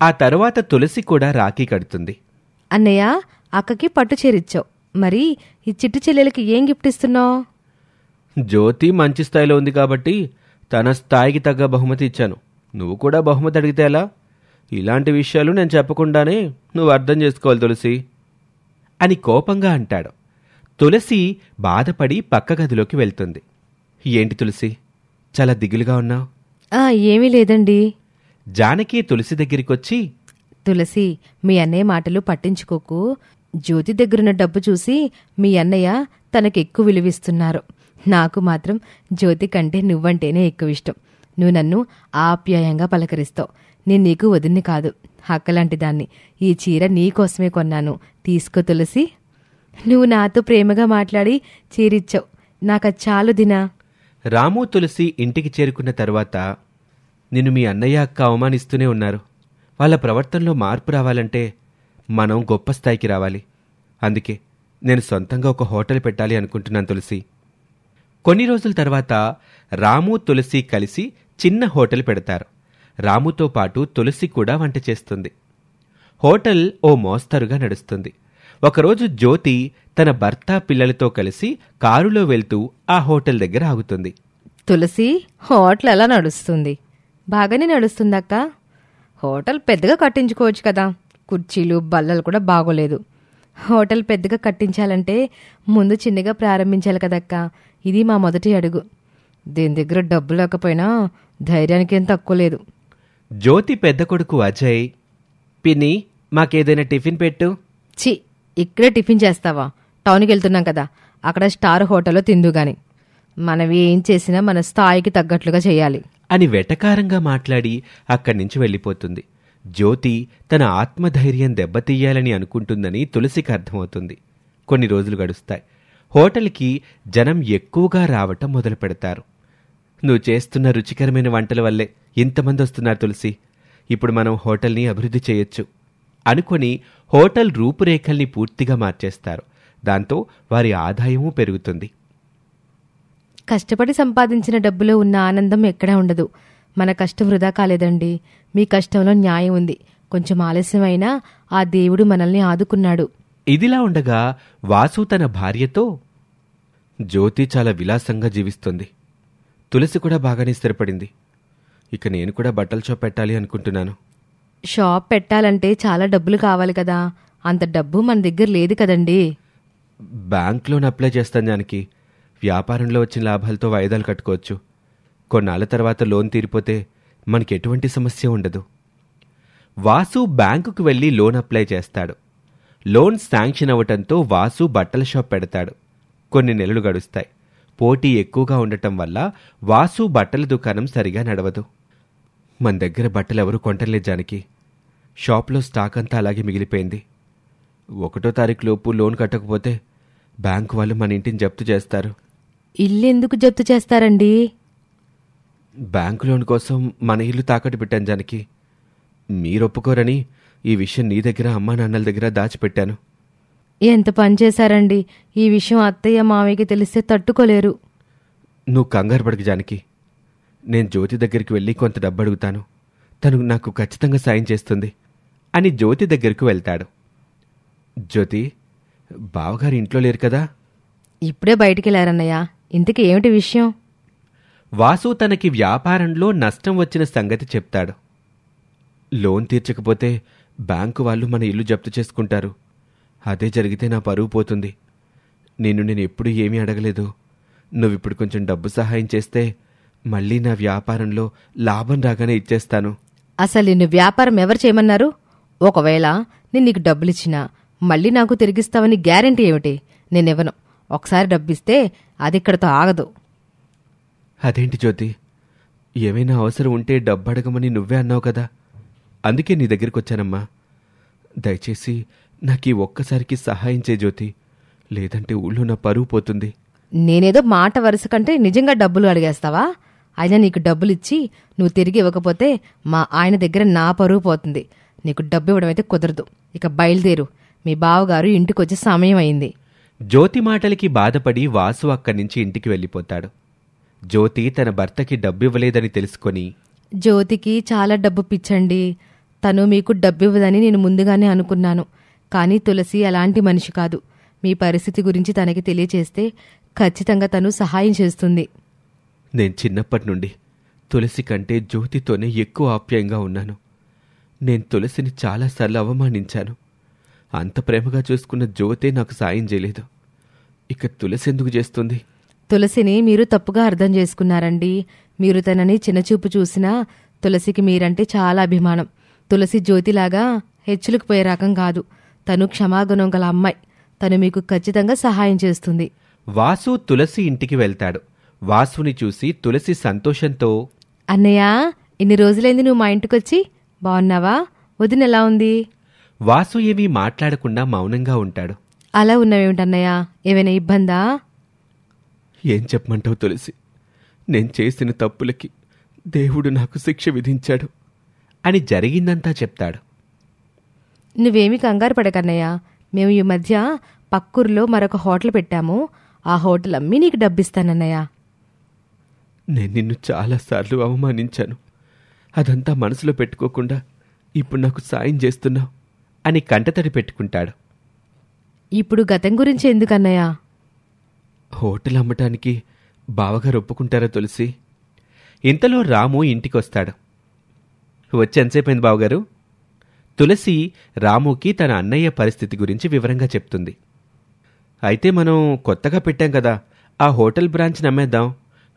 Speaker 1: ఆ తరువాత తులసి కూడా రాఖీ కడుతుంది.
Speaker 2: అన్నయ్య, అక్కకి పట్టు చీరిచ్చావు, మరి ఈ చిట్టు చెల్లెలకి ఏం గిఫ్ట్ ఇస్తున్నావు?
Speaker 1: జ్యోతి మంచి స్థాయిలో ఉంది కాబట్టి తన స్థాయికి తగ్గ బహుమతి ఇచ్చాను. నువ్వు కూడా బహుమతి అడిగితే ఎలా? ఇలాంటి విషయాలు నేను చెప్పకుండానే నువ్వు అర్థం చేసుకోవాలి తులసి అని కోపంగా అంటాడు. తులసి బాధపడి పక్క గదిలోకి వెళ్తుంది. ఏంటి తులసి, చాలా దిగులుగా ఉన్నావు?
Speaker 2: ఏమీ లేదండి.
Speaker 1: జానకి తులసి దగ్గరికొచ్చి,
Speaker 2: తులసి, మీ అన్నయ్య మాటలు పట్టించుకోకు. జ్యోతి దగ్గరున్న డబ్బు చూసి మీ అన్నయ్య తనకెక్కువ విలువిస్తున్నారు. నాకు మాత్రం జ్యోతి కంటే నువ్వంటేనే ఎక్కువ ఇష్టం. నువ్వు నన్ను ఆప్యాయంగా పలకరిస్తావు. నేను నీకు వదిన్ని కాదు, అక్కలాంటి దాన్ని. ఈ చీర నీకోసమే కొన్నాను, తీసుకో తులసి. నువ్వు నాతో ప్రేమగా మాట్లాడి చీరిచ్చావు, నాకది చాలు దినా.
Speaker 1: రాము తులసి ఇంటికి చేరుకున్న తర్వాత, నిన్ను మీ అన్నయ్య అక్క అవమానిస్తూనే ఉన్నారు. వాళ్ళ ప్రవర్తనలో మార్పు రావాలంటే మనం గొప్ప స్థాయికి రావాలి. అందుకే నేను సొంతంగా ఒక హోటల్ పెట్టాలి అనుకుంటున్నాను తులసి. కొన్ని రోజుల తర్వాత రాము తులసి కలిసి చిన్న హోటల్ పెడతారు. రాముతో పాటు తులసి కూడా వంట చేస్తుంది. హోటల్ ఓ మోస్తరుగా నడుస్తుంది. ఒకరోజు జ్యోతి తన భర్త పిల్లలతో కలిసి కారులో వెళ్తూ ఆ హోటల్ దగ్గర ఆగుతుంది.
Speaker 2: తులసి, హోటల్ ఎలా నడుస్తుంది? బాగానే నడుస్తుందక్క. హోటల్ పెద్దగా కట్టించుకోవచ్చు కదా, కుర్చీలు బల్లలు కూడా బాగోలేదు. హోటల్ పెద్దగా కట్టించాలంటే ముందు చిన్నగా ప్రారంభించాలి కదక్క. ఇది మా మొదటి అడుగు. దీని దగ్గర డబ్బు లేకపోయినా ధైర్యానికి ఏం తక్కువ లేదు.
Speaker 1: జ్యోతి పెద్ద కొడుకు అజయ్, పిన్ని మాకేదైనా టిఫిన్ పెట్టు.
Speaker 2: చి, ఇక్కడే టిఫిన్ చేస్తావా? టౌన్కి వెళ్తున్నాం కదా, అక్కడ స్టార్ హోటల్లో తిందుగాని. మనం ఏం చేసినా మన స్థాయికి తగ్గట్లుగా చేయాలి
Speaker 1: అని వెటకారంగా మాట్లాడి అక్కడి నుంచి వెళ్ళిపోతుంది. జ్యోతి తన ఆత్మధైర్యం దెబ్బతీయాలని అనుకుంటుందని తులసికి అర్థమవుతుంది. కొన్ని రోజులు గడుస్తాయి. హోటల్కి జనం ఎక్కువగా రావటం మొదలు పెడతారు. నువ్వు చేస్తున్న రుచికరమైన వంటల వల్లే ఇంతమంది వస్తున్నారు తులసి. ఇప్పుడు మనం హోటల్ని అభివృద్ధి చేయొచ్చు అనుకొని హోటల్ రూపురేఖల్ని పూర్తిగా మార్చేస్తారు. దాంతో వారి ఆదాయమూ పెరుగుతుంది.
Speaker 2: కష్టపడి సంపాదించిన డబ్బులో ఉన్న ఆనందం ఎక్కడా ఉండదు. మన కష్టం వృధా కాలేదండి. మీ కష్టంలో న్యాయం ఉంది. కొంచెం ఆలస్యమైనా ఆ దేవుడు మనల్ని ఆదుకున్నాడు.
Speaker 1: ఇదిలా ఉండగా వాసు తన భార్యతో, జ్యోతి చాలా విలాసంగా జీవిస్తుంది. తులసి కూడా బాగానే స్థిరపడింది. ఇక నేను కూడా బట్టల షాప్ పెట్టాలి అనుకుంటున్నాను.
Speaker 2: షాప్ పెట్టాలంటే చాలా డబ్బులు కావాలి కదా, అంత డబ్బు మన దగ్గర లేదు కదండి.
Speaker 1: బ్యాంక్ లోన్ అప్లై చేస్తాను జానకి. వ్యాపారంలో వచ్చిన లాభాలతో వాయిదాలు కట్టుకోవచ్చు. కొన్నాళ్ళ తర్వాత లోన్ తీరిపోతే మనకి ఎటువంటి సమస్య ఉండదు. వాసు బ్యాంకుకు వెళ్లి లోన్ అప్లై చేస్తాడు. లోన్ శాంక్షన్ అవ్వటంతో వాసు బట్టల షాప్ పెడతాడు. కొన్ని నెలలు గడుస్తాయి. పోటీ ఎక్కువగా ఉండటం వల్ల వాసు బట్టల దుకాణం సరిగా నడవదు. మన దగ్గర బట్టలు ఎవరూ కొంటలేదు జానకి. షాప్లో స్టాక్ అంతా అలాగే మిగిలిపోయింది. 1వ తారీఖు లోపు లోన్ కట్టకపోతే బ్యాంకు వాళ్ళు మన ఇంటిని జప్తు చేస్తారు.
Speaker 2: ఇల్లెందుకు జప్తు చేస్తారండి?
Speaker 1: బ్యాంకు లోన్ కోసం మన ఇల్లు తాకట్టు పెట్టాను జానకి. మీరొప్పుకోరని ఈ విషయం నీ దగ్గర అమ్మా నాన్నల దగ్గర దాచిపెట్టాను.
Speaker 2: ఎంత పని చేశారండి. ఈ విషయం అత్తయ్య మామయ్యకి తెలిస్తే తట్టుకోలేరు.
Speaker 1: నువ్వు కంగారు పడకు జానకి. నేను జ్యోతి దగ్గరికి వెళ్ళి కొంత డబ్బు అడుగుతాను. తను నాకు ఖచ్చితంగా సాయం చేస్తుంది అని జ్యోతి దగ్గరకు వెళ్తాడు. జ్యోతి, బావగారు ఇంట్లో లేరు కదా?
Speaker 2: ఇప్పుడే బయటికెళ్ళారన్నయ్య. ఇంతకీ ఏమిటి విషయం?
Speaker 1: వాసు తనకి వ్యాపారంలో నష్టం వచ్చిన సంగతి చెప్తాడు. లోన్ తీర్చకపోతే బ్యాంకు వాళ్ళు మన ఇల్లు జప్తు చేసుకుంటారు. అదే జరిగితే నా పరువు పోతుంది. నేను ఎప్పుడూ ఏమీ అడగలేదు. నువ్విప్పుడు కొంచెం డబ్బు సహాయం చేస్తే మళ్ళీ నా వ్యాపారంలో లాభం రాగానే ఇచ్చేస్తాను.
Speaker 2: అసలు నిన్ను వ్యాపారం ఎవరు చేయమన్నారు? ఒకవేళ నేను నీకు డబ్బులిచ్చినా మళ్ళీ నాకు తిరిగిస్తావని గ్యారెంటీ ఏమిటి? నేనివ్వను. ఒకసారి డబ్బిస్తే అది ఇక్కడతో ఆగదు.
Speaker 1: అదేంటి జ్యోతి, ఏమైనా అవసరం ఉంటే డబ్బు అడగమని నువ్వే అన్నావు కదా, అందుకే నీ దగ్గరికి వచ్చానమ్మా. దయచేసి నాకు ఈ ఒక్కసారికి సహాయం చేయి జ్యోతి, లేదంటే ఊళ్ళో నా పరువు పోతుంది.
Speaker 2: నేనేదో మాట వరుస కంటే నిజంగా డబ్బులు అడిగేస్తావా? అయినా నీకు డబ్బులిచ్చి నువ్వు తిరిగి ఇవ్వకపోతే మా ఆయన దగ్గర నా పరువు పోతుంది. నీకు డబ్బు ఇవ్వడం అయితే కుదరదు. ఇక బయలుదేరు. మీ బావగారు ఇంటికొచ్చే సమయం అయింది.
Speaker 1: జ్యోతి మాటలకి బాధపడి వాసు అక్కడి నుంచి ఇంటికి వెళ్ళిపోతాడు. జ్యోతి తన భర్తకి డబ్బివ్వలేదని తెలుసుకొని,
Speaker 2: జ్యోతికి చాలా డబ్బు పిచ్చండి. తను మీకు డబ్బివ్వదని నేను ముందుగానే అనుకున్నాను. కానీ తులసి అలాంటి మనిషి కాదు. మీ పరిస్థితి గురించి తనకి తెలియచేస్తే ఖచ్చితంగా తను సహాయం చేస్తుంది.
Speaker 1: నేను చిన్నప్పటి నుండి తులసి కంటే జ్యోతితోనే ఎక్కువ ఆప్యాయంగా ఉన్నాను. నేను తులసిని చాలాసార్లు అవమానించాను. అంత ప్రేమగా చూసుకున్న జ్యోతే నాకు సాయం చేయలేదు. ఇక తులసి ఎందుకు చేస్తుంది?
Speaker 2: తులసిని మీరు తప్పుగా అర్థం చేసుకున్నారండి. మీరు తనని చిన్నచూపు చూసినా తులసికి మీరంటే చాలా అభిమానం. తులసి జ్యోతిలాగా హెచ్చులకు పోయే రకం కాదు. తను క్షమాగుణం గల అమ్మాయి. తను మీకు ఖచ్చితంగా సహాయం చేస్తుంది.
Speaker 1: వాసు తులసి ఇంటికి వెళ్తాడు. వాసుని చూసి తులసి సంతోషంతో,
Speaker 2: అన్నయ్య, ఇన్ని రోజులైంది నువ్వు మా ఇంటికొచ్చి. బాగున్నావా? వదిన ఎలా ఉంది?
Speaker 1: వాసు ఏమీ మాట్లాడకుండా మౌనంగా ఉంటాడు.
Speaker 2: అలా ఉన్నావేమిటన్నయ్య? ఏమైనా ఇబ్బందా?
Speaker 1: ఏం చెప్పమంటావు తులసి, నేను చేసిన తప్పులకి దేవుడు నాకు శిక్ష విధించాడు అని జరిగిందంతా చెప్తాడు.
Speaker 2: నువ్వేమీ కంగారు పడకన్నయ్య. మేము ఈ మధ్య పక్కూరులో మరొక హోటల్ పెట్టాము. ఆ హోటల్ అమ్మి నీకు డబ్బిస్తానన్నయ్య.
Speaker 1: నేను నిన్ను చాలాసార్లు అవమానించాను. అదంతా మనసులో పెట్టుకోకుండా ఇప్పుడు నాకు సాయం చేస్తున్నావు అని కంటతడి పెట్టుకుంటాడు.
Speaker 2: ఇప్పుడు గతం గురించి ఎందుకన్నయ్య?
Speaker 1: హోటల్ అమ్మటానికి బావగారు ఒప్పుకుంటారా తులసి? ఇంతలో రాము ఇంటికొస్తాడు. వచ్చి ఎంతసేపైంది బావగారు? తులసి రాముకి తన అన్నయ్య పరిస్థితి గురించి వివరంగా చెప్తుంది. అయితే మనం కొత్తగా పెట్టాం కదా, ఆ హోటల్ బ్రాంచ్ నమ్మేద్దాం.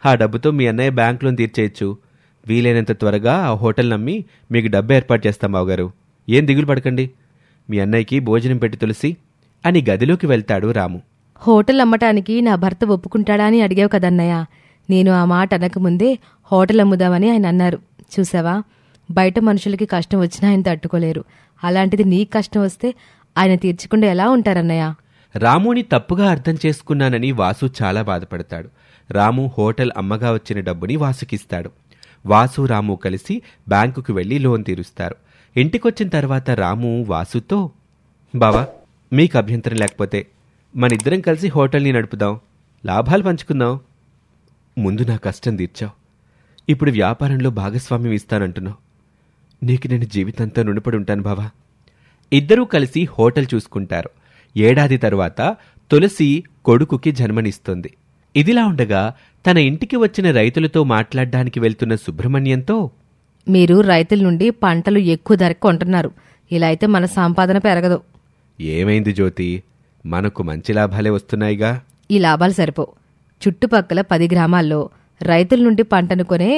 Speaker 1: ఆ డబ్బుతో మీ అన్నయ్య బ్యాంక్ లోన్ తీర్చేయచ్చు. వీలైనంత త్వరగా ఆ హోటల్ నమ్మి మీకు డబ్బు ఏర్పాటు చేస్తాం బావగారు. ఏం దిగులు పడకండి. మీ అన్నయ్యకి భోజనం పెట్టి తులసి అని గదిలోకి వెళ్తాడు రాము.
Speaker 2: హోటల్ అమ్మటానికి నా భర్త ఒప్పుకుంటాడా అని అడిగావు కదన్నయ్య. నేను ఆ మాట అనకముందే హోటల్ అమ్ముదామని ఆయన అన్నారు. చూసావా, బయట మనుషులకి కష్టం వచ్చినా ఆయన తట్టుకోలేరు. అలాంటిది నీకు కష్టం వస్తే ఆయన తీర్చకుండా ఎలా ఉంటారన్నయ్య?
Speaker 1: రాముని తప్పుగా అర్థం చేసుకున్నానని వాసు చాలా బాధపడతాడు. రాము హోటల్ అమ్మగా వచ్చిన డబ్బుని వాసుకిస్తాడు. వాసు రాము కలిసి బ్యాంకుకు వెళ్లి లోన్ తీరుస్తారు. ఇంటికొచ్చిన తర్వాత రాము వాసుతో, బావా, మీకు అభ్యంతరం లేకపోతే మనిద్దరం కలిసి హోటల్ని నడుపుదాం, లాభాలు పంచుకుందాం. ముందు నా కష్టం తీర్చావు, ఇప్పుడు వ్యాపారంలో భాగస్వామ్యం ఇస్తానంటున్నావు. నీకు నేను జీవితంతో రుణపడి ఉంటాను బావా. ఇద్దరూ కలిసి హోటల్ చూసుకుంటారు. ఏడాది తరువాత తులసి కొడుకుకి జన్మనిస్తుంది. ఇదిలా ఉండగా తన ఇంటికి వచ్చిన రైతులతో మాట్లాడ్డానికి వెళ్తున్న సుబ్రహ్మణ్యంతో,
Speaker 2: మీరు రైతుల నుండి పంటలు ఎక్కువ ధరకు కొంటున్నారు. ఇలా అయితే మన సంపాదన పెరగదు.
Speaker 1: ఏమైంది జ్యోతి, మనకు మంచి లాభాలే వస్తున్నాయిగా.
Speaker 2: ఈ లాభాలు సరిపో. చుట్టుపక్కల 10 గ్రామాల్లో రైతుల నుండి పంటను కొనే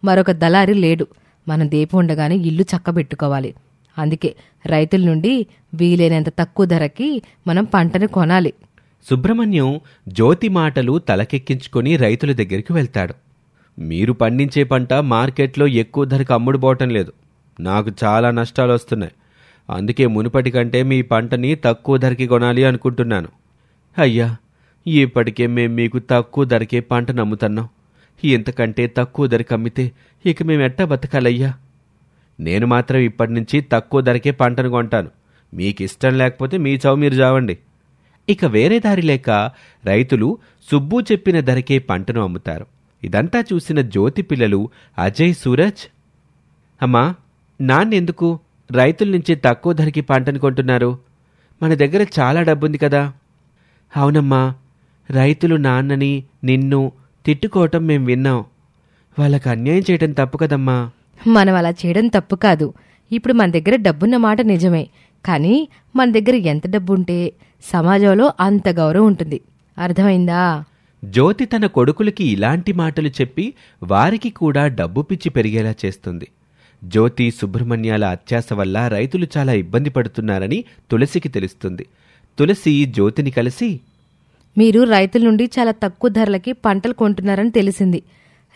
Speaker 2: మరొక దళారి లేడు. మనం దీపం ఉండగానే ఇల్లు చక్కబెట్టుకోవాలి. అందుకే రైతుల నుండి వీలైనంత తక్కువ ధరకి మనం పంటను కొనాలి.
Speaker 1: సుబ్రహ్మణ్యం జ్యోతి మాటలు తలకెక్కించుకొని రైతుల దగ్గరికి వెళ్తాడు. మీరు పండించే పంట మార్కెట్లో ఎక్కువ ధరకు అమ్ముడుపోవటం లేదు. నాకు చాలా నష్టాలు వస్తున్నాయి. అందుకే మునుపటి కంటే మీ పంటని తక్కువ ధరకి కొనాలి అనుకుంటున్నాను. అయ్యా, ఇప్పటికే మేం మీకు తక్కువ ధరకే పంటను అమ్ముతున్నాం. ఇంతకంటే తక్కువ ధరకి అమ్మితే ఇక మేమెట్టా బతకాలయ్యా? నేను మాత్రం ఇప్పటి నుంచి తక్కువ ధరకే పంటను కొంటాను. మీకిష్టం లేకపోతే మీ చావు మీరు చావండి. ఇక వేరే దారి లేక రైతులు సుబ్బు చెప్పిన ధరకే పంటను అమ్ముతారు. ఇదంతా చూసిన జ్యోతి పిల్లలు అజయ్, సూరజ్, అమ్మా, నాన్నెందుకు రైతుల నుంచి తక్కువ ధరకి పంటను కొంటున్నారు? మన దగ్గర చాలా డబ్బుంది కదా. అవునమ్మా, రైతులు నాన్నని నిన్ను తిట్టుకోవటం మేం విన్నాం. వాళ్ళకు అన్యాయం చేయటం తప్పు కదమ్మా.
Speaker 2: మనం అలా చేయడం తప్పు కాదు. ఇప్పుడు మన దగ్గర డబ్బున్న మాట నిజమే, కానీ మన దగ్గర ఎంత డబ్బుంటే సమాజంలో అంత గౌరవం ఉంటుంది. అర్థమైందా?
Speaker 1: జ్యోతి తన కొడుకులకి ఇలాంటి మాటలు చెప్పి వారికి కూడా డబ్బు పిచ్చి పెరిగేలా చేస్తుంది. జ్యోతి, సుబ్రహ్మణ్యాల అత్యాశ వల్ల రైతులు చాలా ఇబ్బంది పడుతున్నారని తులసికి తెలుస్తుంది. తులసి జ్యోతిని కలిసి,
Speaker 2: మీరు రైతుల నుండి చాలా తక్కువ ధరలకి పంటలు కొంటున్నారని తెలిసింది.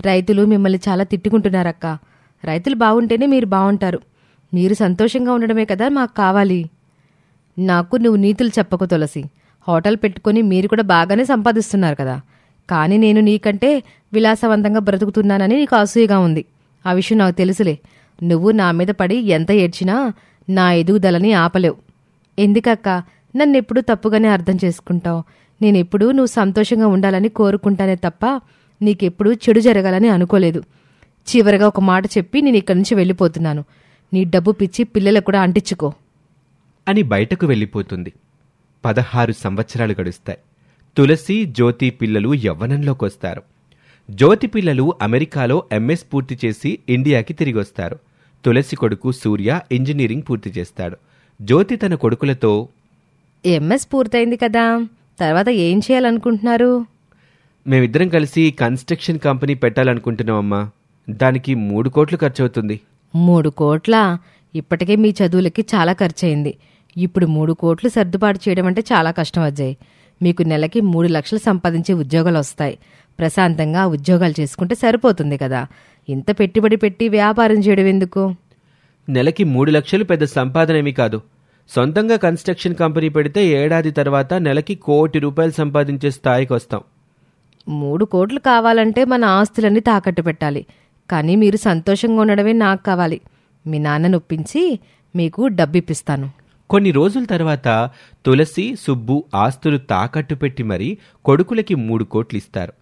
Speaker 2: రైతులు మిమ్మల్ని చాలా తిట్టుకుంటున్నారక్క. రైతులు బాగుంటేనే మీరు బాగుంటారు. మీరు సంతోషంగా ఉండడమే కదా మాకు కావాలి. నాకు నువ్వు నీతులు చెప్పకు తులసి. హోటల్ పెట్టుకుని మీరు కూడా బాగానే సంపాదిస్తున్నారు కదా. కానీ నేను నీకంటే విలాసవంతంగా బ్రతుకుతున్నానని నీకు అసూయగా ఉంది. ఆ విషయం నాకు తెలుసులే. నువ్వు నా మీద పడి ఎంత ఏడ్చినా నా ఎదుగుదలని ఆపలేవు. ఎందుకక్క నన్నెప్పుడూ తప్పుగానే అర్థం చేసుకుంటావు? నేనెప్పుడూ నువ్వు సంతోషంగా ఉండాలని కోరుకుంటానే తప్ప నీకెప్పుడూ చెడు జరగాలని అనుకోలేదు. చివరిగా ఒక మాట చెప్పి నేను ఇక్కడి నుంచి వెళ్ళిపోతున్నాను. నీ డబ్బు పిచ్చి పిల్లలకు కూడా అంటించుకో
Speaker 1: అని బయటకు వెళ్ళిపోతుంది. 16 సంవత్సరాలు గడుస్తాయి. తులసి, జ్యోతి పిల్లలు యవ్వనంలోకొస్తారు. జ్యోతి పిల్లలు అమెరికాలో ఎంఎస్ పూర్తి చేసి ఇండియాకి తిరిగొస్తారు. తులసి కొడుకు సూర్య ఇంజనీరింగ్ పూర్తి చేస్తాడు. జ్యోతి తన కొడుకులతో,
Speaker 2: ఎంఎస్ పూర్తయింది కదా, తర్వాత ఏం చేయాలనుకుంటున్నారు?
Speaker 1: మేమిద్దరం కలిసి కన్స్ట్రక్షన్ కంపెనీ పెట్టాలనుకుంటున్నామమ్మా. దానికి 3 కోట్లు ఖర్చవుతుంది.
Speaker 2: 3 కోట్లా? ఇప్పటికే మీ చదువులకి చాలా ఖర్చయింది. ఇప్పుడు 3 కోట్లు సర్దుబాటు చేయడం అంటే చాలా కష్టం అజయ్. మీకు నెలకి 3 లక్షలు సంపాదించే ఉద్యోగాలు వస్తాయి. ప్రశాంతంగా ఉద్యోగాలు చేసుకుంటే సరిపోతుంది కదా. ఇంత పెట్టుబడి పెట్టి వ్యాపారం చేయడం ఎందుకు?
Speaker 1: నెలకి 3 లక్షలు పెద్ద సంపాదనేమీ కాదు. సొంతంగా కన్స్ట్రక్షన్ కంపెనీ పెడితే ఏడాది తర్వాత నెలకి ₹1 కోటి సంపాదించే స్థాయికి వస్తాం.
Speaker 2: 3 కోట్లు కావాలంటే మన ఆస్తులన్నీ తాకట్టు పెట్టాలి. కానీ మీరు సంతోషంగా ఉండడమే నాకు కావాలి. మీ నాన్నను ఒప్పించి మీకు డబ్బిప్పిస్తాను.
Speaker 1: కొన్ని రోజుల తర్వాత తులసి, సుబ్బు ఆస్తులు తాకట్టు పెట్టి మరీ కొడుకులకి 3 కోట్లు ఇస్తారు.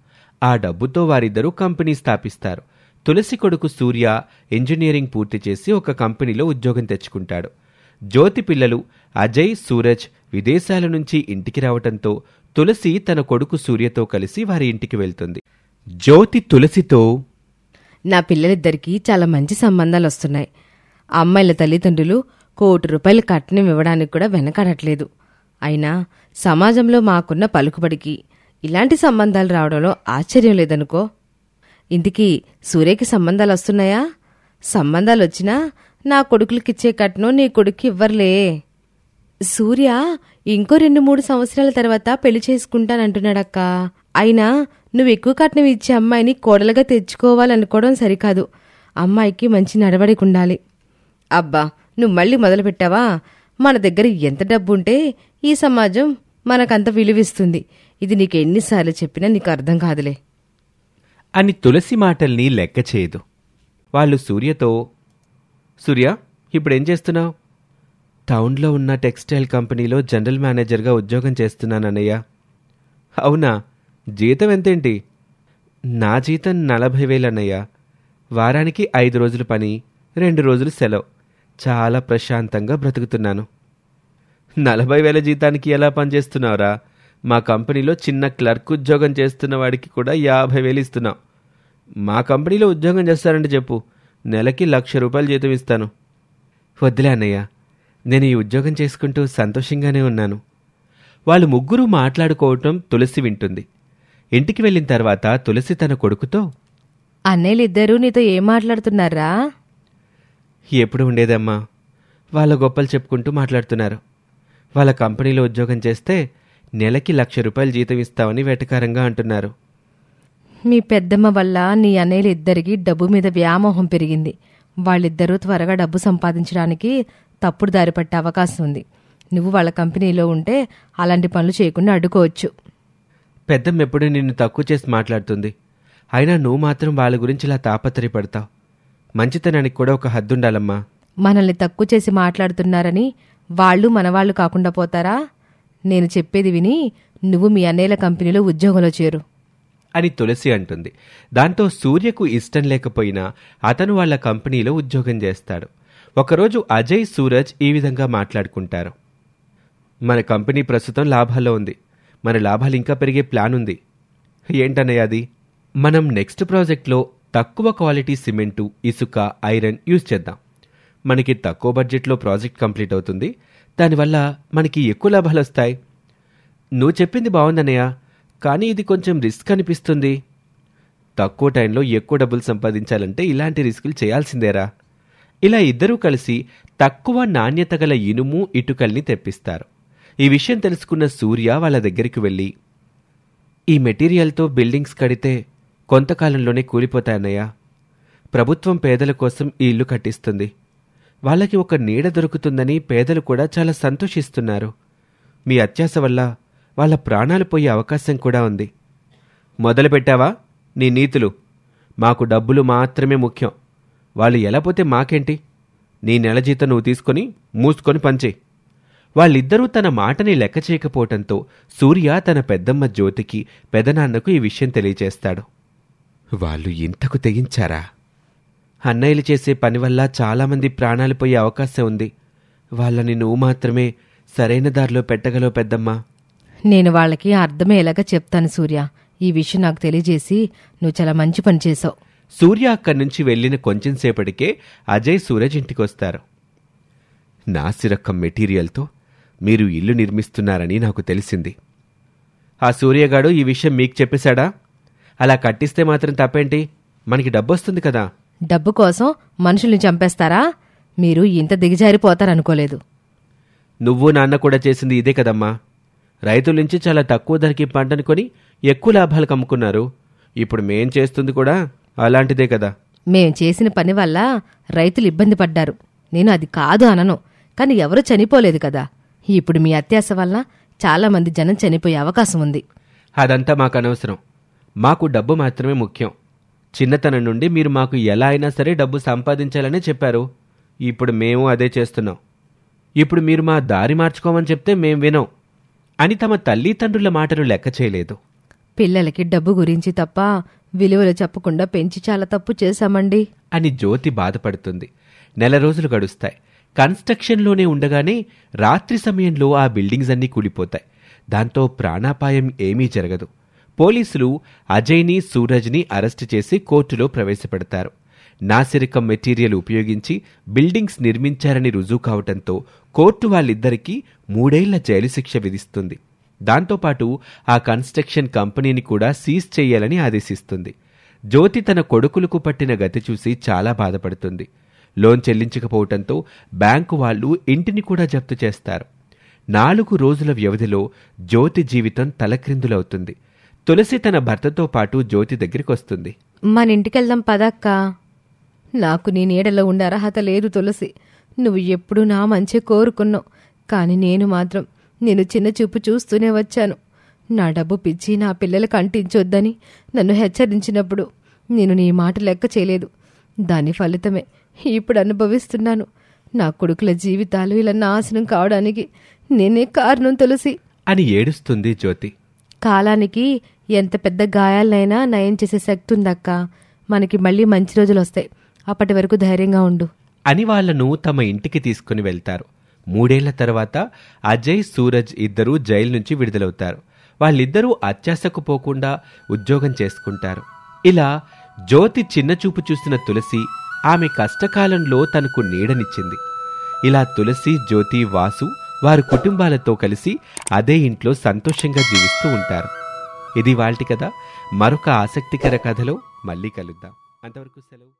Speaker 1: ఆ డబ్బుతో వారిద్దరూ కంపెనీ స్థాపిస్తారు. తులసి కొడుకు సూర్య ఇంజనీరింగ్ పూర్తి చేసి ఒక కంపెనీలో ఉద్యోగం తెచ్చుకుంటాడు. జ్యోతి పిల్లలు అజయ్, సూరజ్ విదేశాల నుంచి ఇంటికి రావటంతో తులసి తన కొడుకు సూర్యతో కలిసి వారి ఇంటికి వెళ్తుంది. జ్యోతి తులసితో,
Speaker 2: నా పిల్లలిద్దరికీ చాలా మంచి సంబంధాలు వస్తున్నాయి. అమ్మాయిల తల్లిదండ్రులు ₹1 కోటి కట్నం ఇవ్వడానికి కూడా వెనకాడట్లేదు. అయినా సమాజంలో మాకున్న పలుకుబడికి ఇలాంటి సంబంధాలు రావడంలో ఆశ్చర్యం లేదనుకో. ఇందుకీ సూర్యకి సంబంధాలు వస్తున్నాయా? సంబంధాలు వచ్చినా నా కొడుకులకిచ్చే కట్నం నీ కొడుక్కి ఇవ్వర్లే. సూర్య ఇంకో 2-3 సంవత్సరాల తర్వాత పెళ్లి చేసుకుంటానంటున్నాడక్కా. అయినా నువ్వు ఎక్కువ కట్నం ఇచ్చే అమ్మాయిని కోడలుగా తెచ్చుకోవాలనుకోవడం సరికాదు. అమ్మాయికి మంచి నడవడిక ఉండాలి. అబ్బా, నువ్వు మళ్ళీ మొదలుపెట్టావా? మన దగ్గర ఎంత డబ్బుంటే ఈ సమాజం మనకంత విలువిస్తుంది. ఇది నీకు ఎన్నిసార్లు చెప్పినా నీకు అర్థం కాదులే
Speaker 1: అని తులసి మాటల్ని లెక్క చేయదు. వాళ్ళు సూర్యతో, సూర్య, ఇప్పుడేం చేస్తున్నావు? టౌన్లో ఉన్న టెక్స్టైల్ కంపెనీలో జనరల్ మేనేజర్గా ఉద్యోగం చేస్తున్నానన్నయ్య. అవునా? జీతం ఎంతేంటి? నా జీతం 40,000 అన్నయ్య. వారానికి 5 రోజులు పని, 2 రోజులు సెలవు. చాలా ప్రశాంతంగా బ్రతుకుతున్నాను. 40,000 జీతానికి ఎలా పనిచేస్తున్నావురా? మా కంపెనీలో చిన్న క్లర్క్ ఉద్యోగం చేస్తున్న వాడికి కూడా 50,000 ఇస్తున్నాం. మా కంపెనీలో ఉద్యోగం చేస్తారంటే చెప్పు, నెలకి ₹1,00,000 జీతం ఇస్తాను. వద్దులే అన్నయ్య, నేను ఈ ఉద్యోగం చేసుకుంటూ సంతోషంగానే ఉన్నాను. వాళ్ళు ముగ్గురు మాట్లాడుకోవటం తులసి వింటుంది. ఇంటికి వెళ్ళిన తర్వాత తులసి తన కొడుకుతో,
Speaker 2: అన్నయ్యలిద్దరూ నీతో ఏం మాట్లాడుతున్నారా?
Speaker 1: ఎప్పుడు ఉండేదమ్మా, వాళ్ళ గొప్పలు చెప్పుకుంటూ మాట్లాడుతున్నారు. వాళ్ళ కంపెనీలో ఉద్యోగం చేస్తే నెలకి ₹1,00,000 జీతం ఇస్తామని వెటకారంగా అంటున్నారు.
Speaker 2: మీ పెద్దమ్మ వల్ల నీ అన్నయ్యలిద్దరికీ డబ్బు మీద వ్యామోహం పెరిగింది. వాళ్ళిద్దరూ త్వరగా డబ్బు సంపాదించడానికి తప్పుడు దారి పట్టే అవకాశం ఉంది. నువ్వు వాళ్ళ కంపెనీలో ఉంటే అలాంటి పనులు చేయకుండా అడ్డుకోవచ్చు.
Speaker 1: పెద్దమ్మ ఎప్పుడు నిన్ను తక్కువ చేసి మాట్లాడుతుంది. అయినా నువ్వు మాత్రం వాళ్ళ గురించి ఇలా తాపత్రయపడతావు. మంచితనానికి కూడా ఒక హద్దుండాలమ్మా.
Speaker 2: మనల్ని తక్కువ చేసి మాట్లాడుతున్నారని వాళ్ళు మనవాళ్లు కాకుండా పోతారా? నేను చెప్పేది విని నువ్వు మీ అన్నయ్యల కంపెనీలో ఉద్యోగంలో చేరు.
Speaker 1: అని తులసి అంటుంది. దాంతో సూర్యకు ఇష్టం లేకపోయినా అతను వాళ్ళ కంపెనీలో ఉద్యోగం చేస్తాడు. ఒకరోజు అజయ్, సూరజ్ ఈ విధంగా మాట్లాడుకుంటారు. మన కంపెనీ ప్రస్తుతం లాభాల్లో ఉంది. మన లాభాలు ఇంకా పెరిగే ప్లాన్ ఉంది. ఏంటన్నయ్య అది? మనం నెక్స్ట్ ప్రాజెక్ట్లో తక్కువ క్వాలిటీ సిమెంటు, ఇసుక, ఐరన్ యూజ్ చేద్దాం. మనకి తక్కువ బడ్జెట్లో ప్రాజెక్ట్ కంప్లీట్ అవుతుంది. దానివల్ల మనకి ఎక్కువ లాభాలు వస్తాయి. నువ్వు చెప్పింది బాగుందన్నయ్య, కానీ ఇది కొంచెం రిస్క్ అనిపిస్తుంది. తక్కువ టైంలో ఎక్కువ డబ్బులు సంపాదించాలంటే ఇలాంటి రిస్కులు చేయాల్సిందేరా. ఇలా ఇద్దరూ కలిసి తక్కువ నాణ్యత గల ఇనుము, ఇటుకల్ని తెప్పిస్తారు. ఈ విషయం తెలుసుకున్న సూర్య వాళ్ళ దగ్గరికి వెళ్ళి, ఈ మెటీరియల్తో బిల్డింగ్స్ కడితే కొంతకాలంలోనే కూలిపోతాయన్నయ్య. ప్రభుత్వం పేదల కోసం ఈ ఇల్లు కట్టిస్తుంది. వాళ్ళకి ఒక నీడ దొరుకుతుందని పేదలు కూడా చాలా సంతోషిస్తున్నారు. మీ అత్యాశ వల్ల వాళ్ళ ప్రాణాలు పోయే అవకాశం కూడా ఉంది. మొదలుపెట్టావా నీ నీతులు? మాకు డబ్బులు మాత్రమే ముఖ్యం. వాళ్ళు ఎలా పోతే మాకేంటి? నీ నెల జీతం నువ్వు తీసుకొని మూసుకొని పంచే. వాళ్ళిద్దరూ తన మాటని లెక్క చేయకపోవటంతో సూర్య తన పెద్దమ్మ జ్యోతికి, పెదనాన్నకు ఈ విషయం తెలియచేస్తాడు. వాళ్ళు ఇంతకు తెగించారా? అన్నయ్యలు చేసే పని వల్ల చాలామంది ప్రాణాలు పోయే అవకాశం ఉంది. వాళ్ళని నువ్వు మాత్రమే సరైన దారిలో పెట్టగలవు పెద్దమ్మా.
Speaker 2: నేను వాళ్ళకి అర్థమయ్యేలాగా చెప్తాను సూర్య. ఈ విషయం నాకు తెలియజేసి నువ్వు చాలా మంచి పని చేసావు.
Speaker 1: సూర్య అక్కడి నుంచి వెళ్లిన కొంచెం సేపటికే అజయ్, సూరజ్ ఇంటికొస్తారు. నాసిరకం మెటీరియల్తో మీరు ఇల్లు నిర్మిస్తున్నారని నాకు తెలిసింది. ఆ సూర్యగాడు ఈ విషయం మీకు చెప్పేశాడా? అలా కట్టిస్తే మాత్రం తప్పేంటి? మనకి డబ్బొస్తుంది కదా.
Speaker 2: డబ్బు కోసం మనుషుల్ని చంపేస్తారా? మీరు ఇంత దిగజారిపోతారనుకోలేదు.
Speaker 1: నువ్వు నాన్న కూడా చేసింది ఇదే కదమ్మా. రైతుల నుంచి చాలా తక్కువ ధరకి పంటను కొని ఎక్కువ లాభాలకు అమ్ముకున్నారు. ఇప్పుడు మేం చేస్తుంది కూడా అలాంటిదే కదా.
Speaker 2: మేం చేసిన పని వల్ల రైతులు ఇబ్బంది పడ్డారు. నేను అది కాదు అనను, కానీ ఎవరూ చనిపోలేదు కదా. ఇప్పుడు మీ అత్యాశ వల్ల చాలామంది జనం చనిపోయే అవకాశం ఉంది.
Speaker 1: అదంతా మాకు అనవసరం. మాకు డబ్బు మాత్రమే ముఖ్యం. చిన్నతనం నుండి మీరు మాకు ఎలా అయినా సరే డబ్బు సంపాదించాలనే చెప్పారు. ఇప్పుడు మేము అదే చేస్తున్నాం. ఇప్పుడు మీరు మా దారి మార్చుకోమని చెప్తే మేం వినం అని తమ తల్లిదండ్రుల మాటను లెక్క చేయలేదు.
Speaker 2: పిల్లలకి డబ్బు గురించి తప్ప విలువలు చెప్పకుండా పెంచి చాలా తప్పు చేశామండి
Speaker 1: అని జ్యోతి బాధపడుతుంది. నెల రోజులు గడుస్తాయి. కన్స్ట్రక్షన్లోనే ఉండగానే రాత్రి సమయంలో ఆ బిల్డింగ్స్ అన్నీ కూలిపోతాయి. దాంతో ప్రాణాపాయం ఏమీ జరగదు. పోలీసులు అజయ్ని, సూరజ్ని అరెస్టు చేసి కోర్టులో ప్రవేశపెడతారు. నాసిరకం మెటీరియల్ ఉపయోగించి బిల్డింగ్స్ నిర్మించారని రుజువు కావటంతో కోర్టు వాళ్ళిద్దరికీ 3 ఏళ్ల జైలు శిక్ష విధిస్తుంది. దాంతోపాటు ఆ కన్స్ట్రక్షన్ కంపెనీని కూడా సీజ్ చేయాలని ఆదేశిస్తుంది. జ్యోతి తన కొడుకులకు పట్టిన గతి చూసి చాలా బాధపడుతుంది. లోన్ చెల్లించకపోవటంతో బ్యాంకు వాళ్ళు ఇంటిని కూడా జప్తు చేస్తారు. 4 రోజుల వ్యవధిలో జ్యోతి జీవితం తలక్రిందులవుతుంది. తులసి తన భర్తతో పాటు జ్యోతి దగ్గరికొస్తుంది.
Speaker 2: మన ఇంటికెళ్దాం పదక్కా. నాకు నీ నీడలో ఉండే అర్హత లేదు తులసి. నువ్వు ఎప్పుడూ నా మంచి కోరుకున్నావు, కానీ నేను మాత్రం నేను చిన్న చూపు చూస్తూనే వచ్చాను. నా డబ్బు పిచ్చి నా పిల్లలకు అంటించొద్దని నన్ను హెచ్చరించినప్పుడు నేను నీ మాట లెక్క చేయలేదు. దాని ఫలితమే ఇప్పుడు అనుభవిస్తున్నాను. నా కొడుకుల జీవితాలు ఇలా నాశనం కావడానికి నేనే కారణం తులసి
Speaker 1: అని ఏడుస్తుంది జ్యోతి.
Speaker 2: కాలానికి ఎంత పెద్ద గాయాలనైనా నయం చేసే శక్తి ఉందక్కా. మనకి మళ్ళీ మంచి రోజులు వస్తాయి. అప్పటి వరకు ధైర్యంగా ఉండు
Speaker 1: అని వాళ్లను తమ ఇంటికి తీసుకుని వెళ్తారు. 3 ఏళ్ల తర్వాత అజయ్, సూరజ్ ఇద్దరూ జైలు నుంచి విడుదలవుతారు. వాళ్ళిద్దరూ అత్యాశకు పోకుండా ఉద్యోగం చేసుకుంటారు. ఇలా జ్యోతి చిన్నచూపు చూసిన తులసి ఆమె కష్టకాలంలో తనకు నీడనిచ్చింది. ఇలా తులసి, జ్యోతి, వాసు వారి కుటుంబాలతో కలిసి అదే ఇంట్లో సంతోషంగా జీవిస్తూ ఉంటారు. ఇది వాల్టి కథ. మరొక ఆసక్తికర కథలో మళ్ళీ కలుద్దాం. అంతవరకు సెలవు.